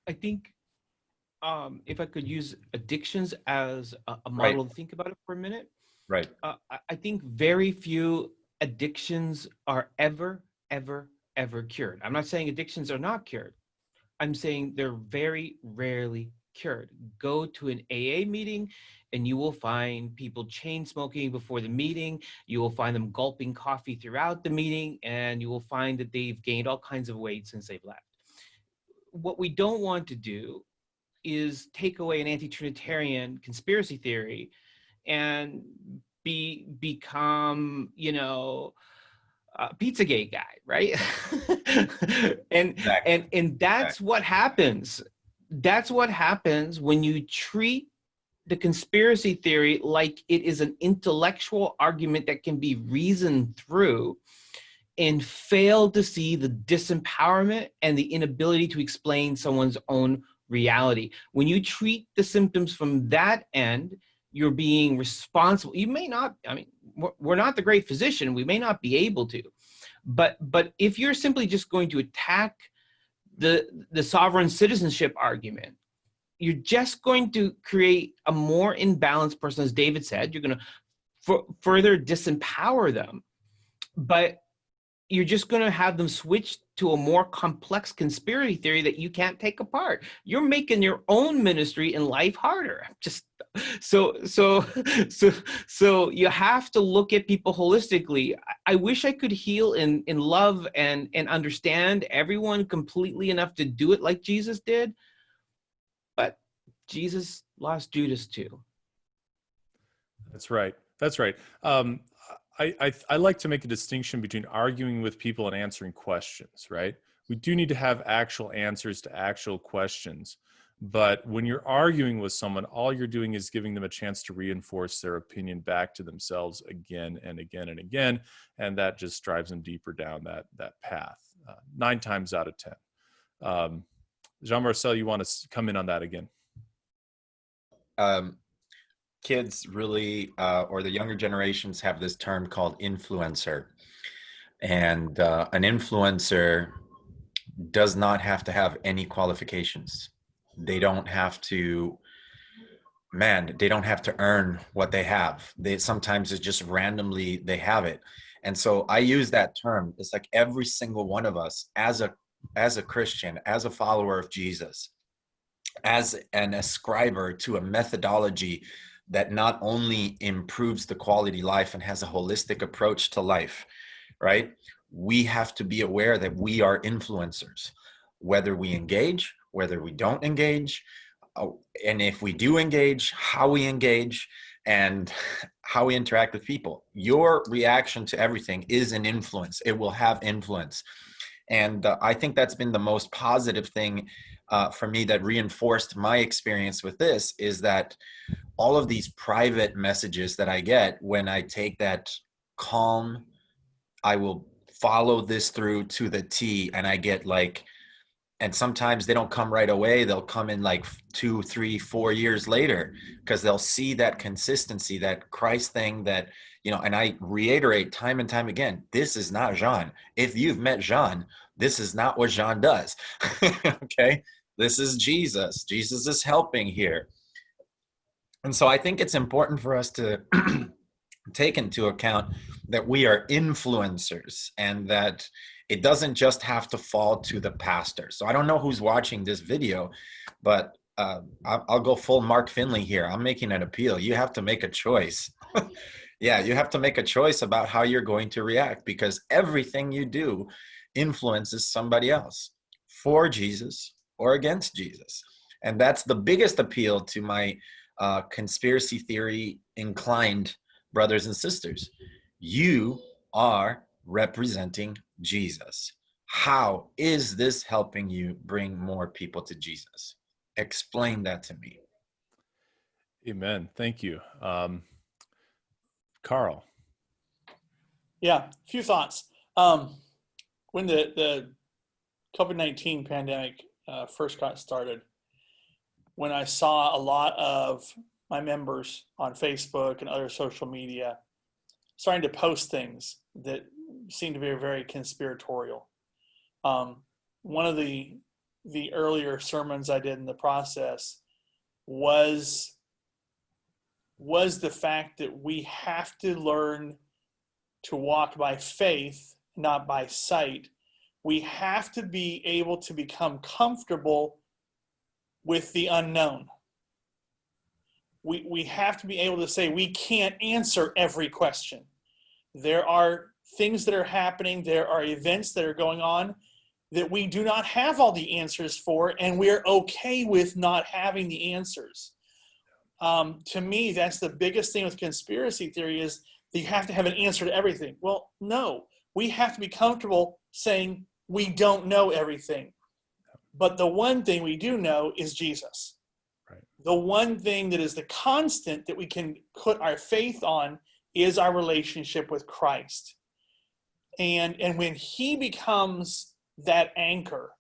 I think if I could use addictions as a model to think about it for a minute. Right. I think very few addictions are ever cured. I'm not saying addictions are not cured. I'm saying they're very rarely cured. Go to an AA meeting and you will find people chain smoking before the meeting. You will find them gulping coffee throughout the meeting, and you will find that they've gained all kinds of weight since they've left. What we don't want to do is take away an anti-Trinitarian conspiracy theory and become, Pizzagate guy, right? and that's what happens. That's what happens when you treat the conspiracy theory like it is an intellectual argument that can be reasoned through, and fail to see the disempowerment and the inability to explain someone's own reality. When you treat the symptoms from that end, you're being responsible. You may not, I mean, we're not the great physician. We may not be able to, but if you're simply just going to attack the sovereign citizenship argument, you're just going to create a more imbalanced person. As David said, you're going to further disempower them, but you're just going to have them switch to a more complex conspiracy theory that you can't take apart. You're making your own ministry and life harder. Just so you have to look at people holistically. I wish I could heal in love and understand everyone completely enough to do it like Jesus did, but Jesus lost Judas too. That's right. That's right. I like to make a distinction between arguing with people and answering questions, right? We do need to have actual answers to actual questions. But when you're arguing with someone, all you're doing is giving them a chance to reinforce their opinion back to themselves again and again and again. And that just drives them deeper down that path, 9 times out of 10. Jean Marcel, you want to come in on that again? Kids really, or the younger generations, have this term called influencer. And an influencer does not have to have any qualifications. They don't have to, they don't have to earn what they have. Sometimes it's just randomly they have it. And so I use that term. It's like every single one of us as a Christian, as a follower of Jesus, as an ascriber to a methodology that not only improves the quality life and has a holistic approach to life, right? We have to be aware that we are influencers, whether we engage, whether we don't engage, and if we do engage, how we engage, and how we interact with people. Your reaction to everything is an influence. It will have influence. And I think that's been the most positive thing for me that reinforced my experience with this, is that all of these private messages that I get, when I take that calm, I will follow this through to the T, and I get like, and sometimes they don't come right away. They'll come in like 2, 3, 4 years later, because they'll see that consistency, that Christ thing that, and I reiterate time and time again, this is not Jean. If you've met Jean, this is not what Jean does. Okay. This is Jesus. Jesus is helping here. And so I think it's important for us to take into account that we are influencers, and that it doesn't just have to fall to the pastor. So I don't know who's watching this video, but I'll go full Mark Finley here. I'm making an appeal. You have to make a choice. Yeah, you have to make a choice about how you're going to react, because everything you do influences somebody else, for Jesus or against Jesus. And that's the biggest appeal to my conspiracy theory inclined brothers and sisters. You are representing Jesus. How is this helping you bring more people to Jesus? Explain that to me. Amen. Thank you. Karl. Yeah, a few thoughts. When the COVID-19 pandemic first got started, when I saw a lot of my members on Facebook and other social media starting to post things that seemed to be very conspiratorial. One of the earlier sermons I did in the process was the fact that we have to learn to walk by faith, not by sight. We have to be able to become comfortable with the unknown. We have to be able to say we can't answer every question. There are things that are happening, there are events that are going on that we do not have all the answers for, and we're okay with not having the answers. To me, that's the biggest thing with conspiracy theory, is that you have to have an answer to everything. Well, no, we have to be comfortable saying we don't know everything. But the one thing we do know is Jesus. Right. the one thing that is the constant that we can put our faith on is our relationship with Christ. And when he becomes that anchor,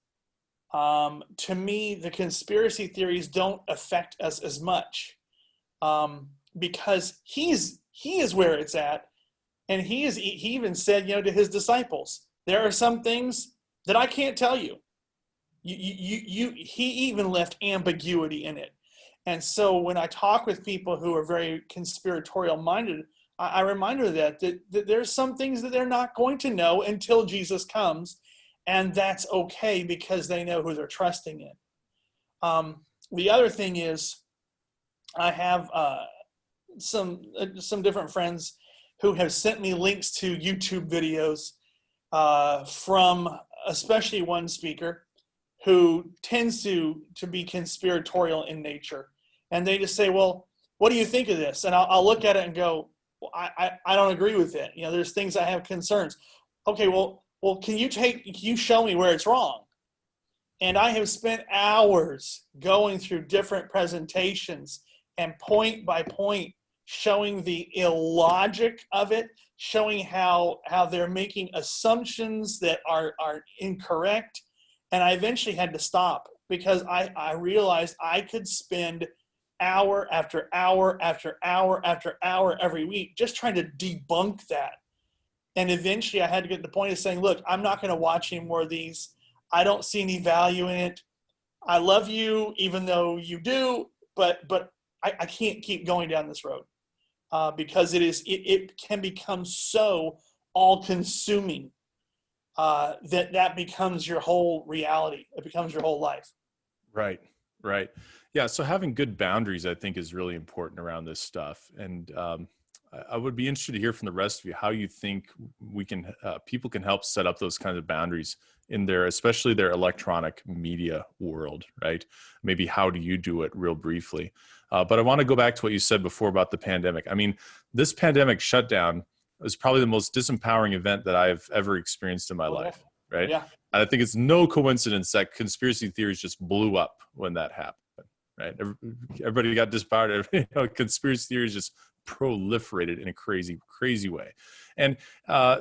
to me, the conspiracy theories don't affect us as much, because he is where it's at. And he even said, to his disciples, there are some things that I can't tell you. He even left ambiguity in it. And so when I talk with people who are very conspiratorial minded, I remind her that there's some things that they're not going to know until Jesus comes. And that's okay, because they know who they're trusting in. The other thing is, I have some different friends who have sent me links to YouTube videos from especially one speaker who tends to be conspiratorial in nature. And they just say, well, what do you think of this? And I'll look at it and go, well, I don't agree with it. There's things I have concerns. Okay, well, can you show me where it's wrong? And I have spent hours going through different presentations and point by point showing the illogic of it, showing how they're making assumptions that are incorrect. And I eventually had to stop, because I realized I could spend hour after hour after hour after hour every week just trying to debunk that. And eventually I had to get to the point of saying, look, I'm not going to watch any more of these. I don't see any value in it. I love you, even though you do, but I can't keep going down this road, because it can become so all-consuming that becomes your whole reality. It becomes your whole life. Right. Yeah. So having good boundaries, I think, is really important around this stuff. And I would be interested to hear from the rest of you how you think people can help set up those kinds of boundaries in especially their electronic media world, right? Maybe how do you do it, real briefly? But I want to go back to what you said before about the pandemic. I mean, this pandemic shutdown was probably the most disempowering event that I've ever experienced in my life, right? Yeah. And I think it's no coincidence that conspiracy theories just blew up when that happened, right? Everybody got disempowered. Conspiracy theories just proliferated in a crazy, crazy way. And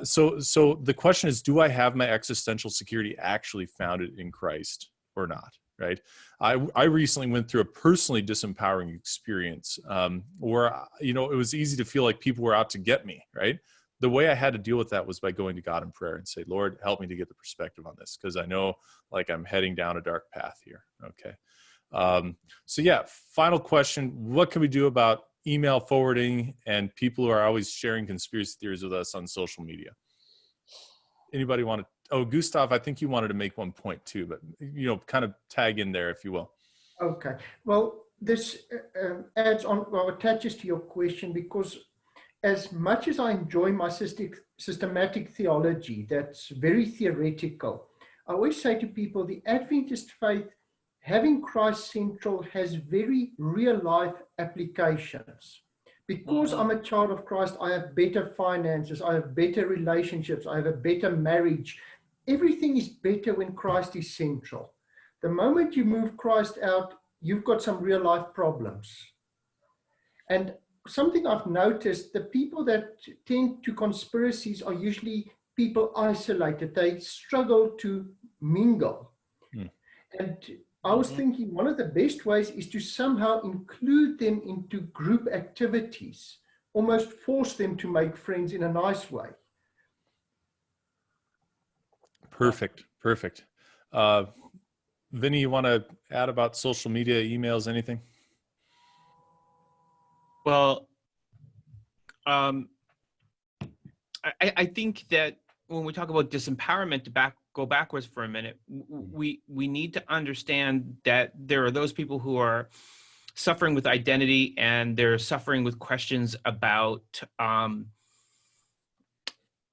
so the question is, do I have my existential security actually founded in Christ or not? Right. I recently went through a personally disempowering experience where, it was easy to feel like people were out to get me. Right. The way I had to deal with that was by going to God in prayer and say, Lord, help me to get the perspective on this, because I know I'm heading down a dark path here. Okay. So yeah, final question. What can we do about email forwarding and people who are always sharing conspiracy theories with us on social media? Anybody want to? Oh, Gustav, I think you wanted to make one point too, but kind of tag in there, if you will. Okay. Well, this attaches to your question, because as much as I enjoy my systematic theology, that's very theoretical, I always say to people, the Adventist faith, having Christ central, has very real life applications. Because I'm a child of Christ, I have better finances, I have better relationships, I have a better marriage. Everything is better when Christ is central. The moment you move Christ out, you've got some real life problems. And something I've noticed, the people that tend to conspiracies are usually people isolated. They struggle to mingle. And I was thinking one of the best ways is to somehow include them into group activities, almost force them to make friends in a nice way. Perfect. Vinnie, you want to add about social media, emails, anything? Well, I think that when we talk about disempowerment, to go backwards for a minute, we need to understand that there are those people who are suffering with identity, and they're suffering with questions about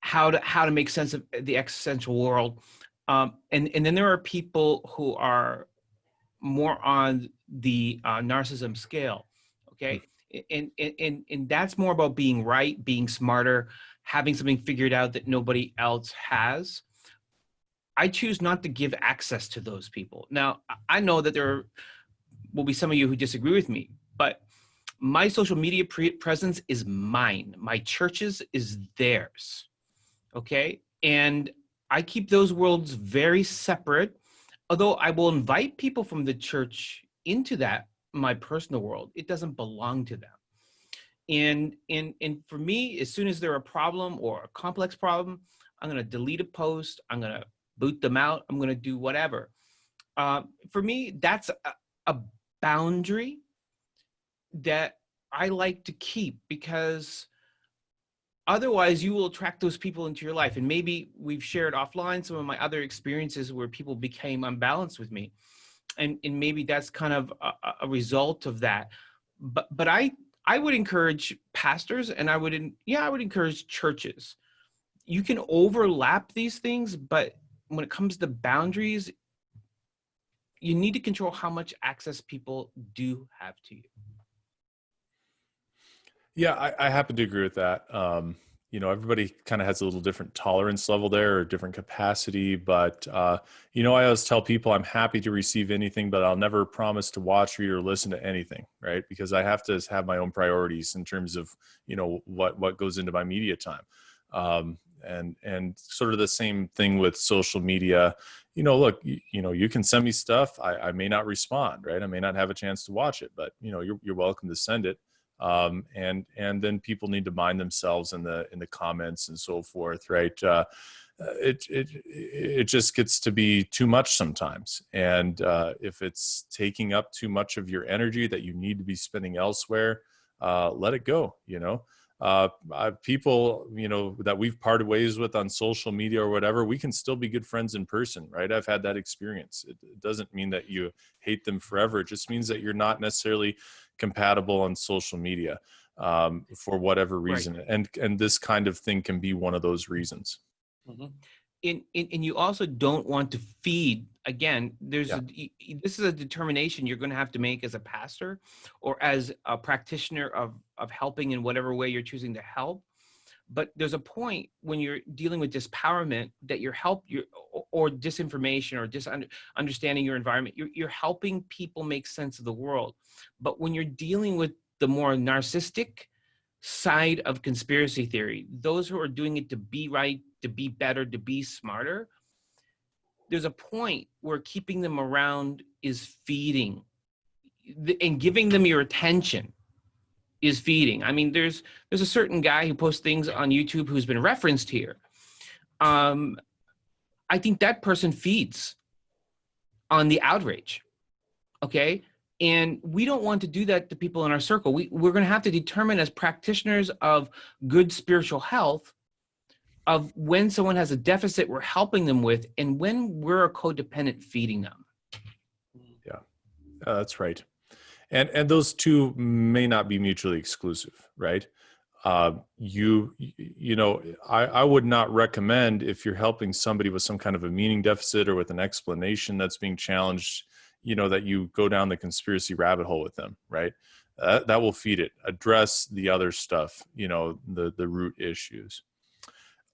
how to make sense of the existential world, and then there are people who are more on the narcissism scale. Okay. And that's more about being right, being smarter, having something figured out that nobody else has. I choose not to give access to those people. Now, I know that there are will be some of you who disagree with me, but my social media presence is mine. My church's is theirs. Okay. And I keep those worlds very separate, although I will invite people from the church into that, my personal world. It doesn't belong to them. And for me, as soon as they're a problem or a complex problem, I'm going to delete a post. I'm going to boot them out. I'm going to do whatever. For me, that's a boundary that I like to keep, because otherwise you will attract those people into your life. And maybe we've shared offline some of my other experiences where people became unbalanced with me. And maybe that's kind of a result of that. But I would encourage pastors, and I would encourage churches. You can overlap these things, but when it comes to boundaries, you need to control how much access people do have to you. Yeah, I happen to agree with that. Everybody kind of has a little different tolerance level there, or different capacity. But, I always tell people I'm happy to receive anything, but I'll never promise to watch, read, or listen to anything, right? Because I have to have my own priorities in terms of, what goes into my media time. And sort of the same thing with social media. Look, you can send me stuff. I may not respond, right? I may not have a chance to watch it, but you're welcome to send it. And then people need to mind themselves in the comments and so forth, right? It just gets to be too much sometimes. And if it's taking up too much of your energy that you need to be spending elsewhere, let it go. People, that we've parted ways with on social media or whatever, we can still be good friends in person, right? I've had that experience. It doesn't mean that you hate them forever. It just means that you're not necessarily compatible on social media for whatever reason. Right. And this kind of thing can be one of those reasons. Mm-hmm. And you also don't want to feed, again, this is a determination you're going to have to make as a pastor or as a practitioner of helping in whatever way you're choosing to help. But there's a point when you're dealing with disempowerment that or disinformation or understanding your environment, you're helping people make sense of the world. But when you're dealing with the more narcissistic side of conspiracy theory, those who are doing it to be right, to be better, to be smarter, there's a point where keeping them around is feeding, and giving them your attention is feeding. I mean, there's a certain guy who posts things on YouTube who's been referenced here. I think that person feeds on the outrage. Okay. And we don't want to do that to people in our circle. We're going to have to determine as practitioners of good spiritual health of when someone has a deficit we're helping them with, and when we're a codependent feeding them. Yeah, that's right. And those two may not be mutually exclusive, right? I would not recommend, if you're helping somebody with some kind of a meaning deficit or with an explanation that's being challenged, that you go down the conspiracy rabbit hole with them, right? That will feed it. Address the other stuff, the root issues.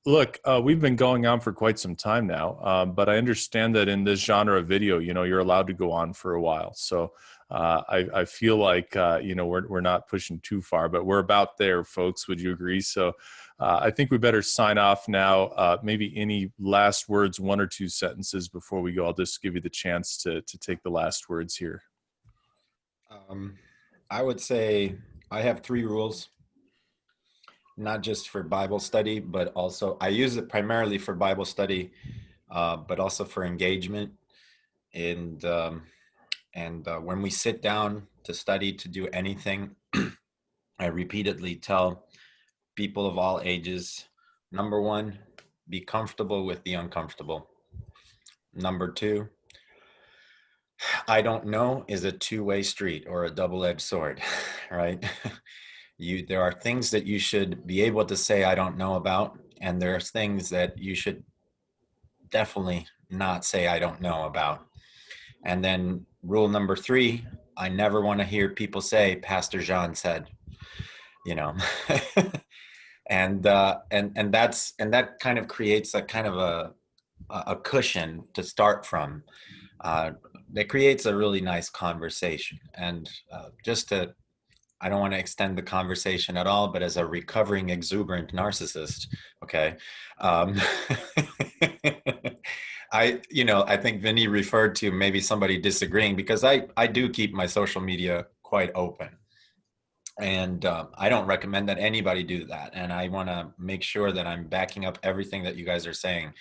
Look, we've been going on for quite some time now, but I understand that in this genre of video, you're allowed to go on for a while. So I feel like, we're not pushing too far, but we're about there, folks. Would you agree? So I think we better sign off now. Maybe any last words, one or two sentences before we go. I'll just give you the chance to take the last words here. I would say I have 3 rules. Not just for Bible study, but also I use it primarily for Bible study, but also for engagement. And when we sit down to study, to do anything, I repeatedly tell people of all ages, number 1, be comfortable with the uncomfortable. Number 2, I don't know is a two-way street or a double-edged sword, right? There are things that you should be able to say I don't know about, and there's things that you should definitely not say I don't know about. And then rule number 3, I never want to hear people say Pastor Jean said, and that kind of creates a kind of a cushion to start from. that creates a really nice conversation. And I don't want to extend the conversation at all, but as a recovering exuberant narcissist, okay, I think Vinnie referred to maybe somebody disagreeing, because I do keep my social media quite open. And I don't recommend that anybody do that. And I want to make sure that I'm backing up everything that you guys are saying.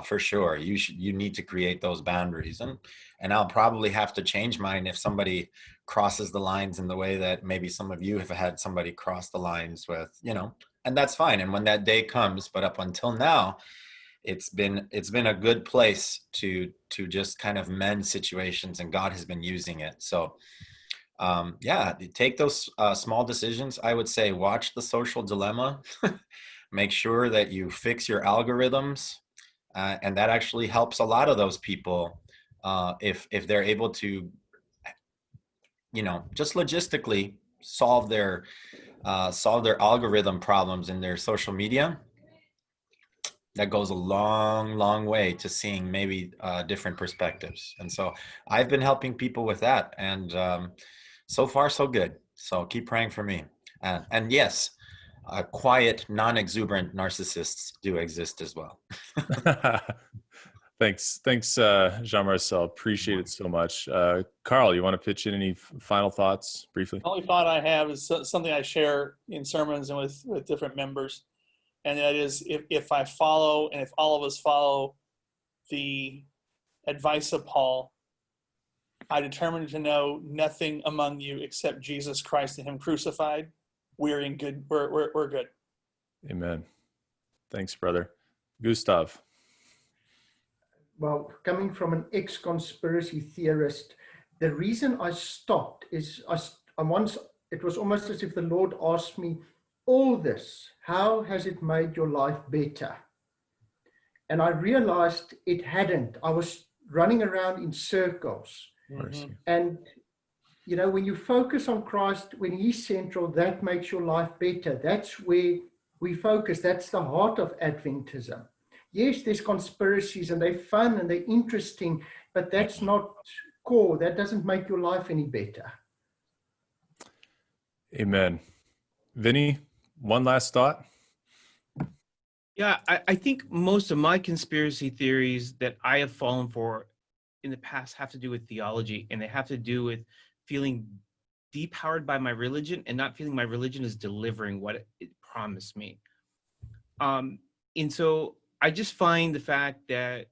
For sure, you need to create those boundaries, and I'll probably have to change mine if somebody crosses the lines in the way that maybe some of you have had somebody cross the lines with, and that's fine. And when that day comes, but up until now, it's been a good place to just kind of mend situations, and God has been using it. So take those small decisions. I would say watch The Social Dilemma. Make sure that you fix your algorithms. And that actually helps a lot of those people if they're able to, just logistically solve their algorithm problems in their social media. That goes a long, long way to seeing maybe different perspectives. And so I've been helping people with that, and so far so good. So keep praying for me. And yes, quiet, non-exuberant narcissists do exist as well. Thanks, Jean-Marcel. Appreciate it so much. Karl, you want to pitch in any final thoughts briefly? The only thought I have is something I share in sermons and with different members, and that is if I follow, and if all of us follow the advice of Paul, I determined to know nothing among you except Jesus Christ and Him crucified. We're in good. We're good. Amen. Thanks, brother. Gustav. Well, coming from an ex-conspiracy theorist, the reason I stopped is it was almost as if the Lord asked me, all this, how has it made your life better? And I realized it hadn't. I was running around in circles. Mm-hmm. And when you focus on Christ, when He's central, that makes your life better. That's where we focus. That's the heart of Adventism. Yes, there's conspiracies and they're fun and they're interesting, but that's not core. That doesn't make your life any better. Amen. Vinnie, one last thought? Yeah, I think most of my conspiracy theories that I have fallen for in the past have to do with theology, and they have to do with feeling depowered by my religion and not feeling my religion is delivering what it promised me. And so I just find the fact that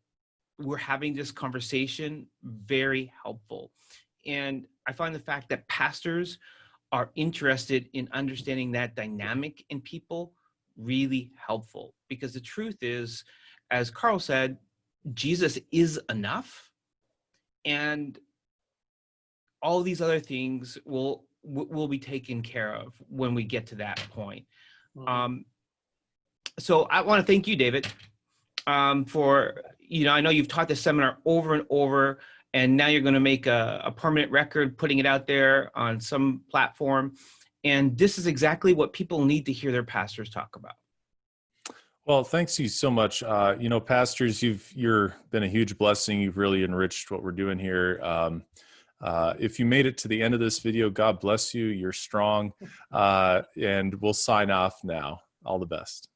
we're having this conversation very helpful. And I find the fact that pastors are interested in understanding that dynamic in people really helpful. Because the truth is, as Karl said, Jesus is enough. And all these other things will be taken care of when we get to that point. Mm-hmm. So I want to thank you, David, for, I know you've taught this seminar over and over, and now you're going to make a permanent record, putting it out there on some platform. And this is exactly what people need to hear their pastors talk about. Well, thanks you so much. Pastors, you're been a huge blessing. You've really enriched what we're doing here. If you made it to the end of this video, God bless you. You're strong. And we'll sign off now. All the best.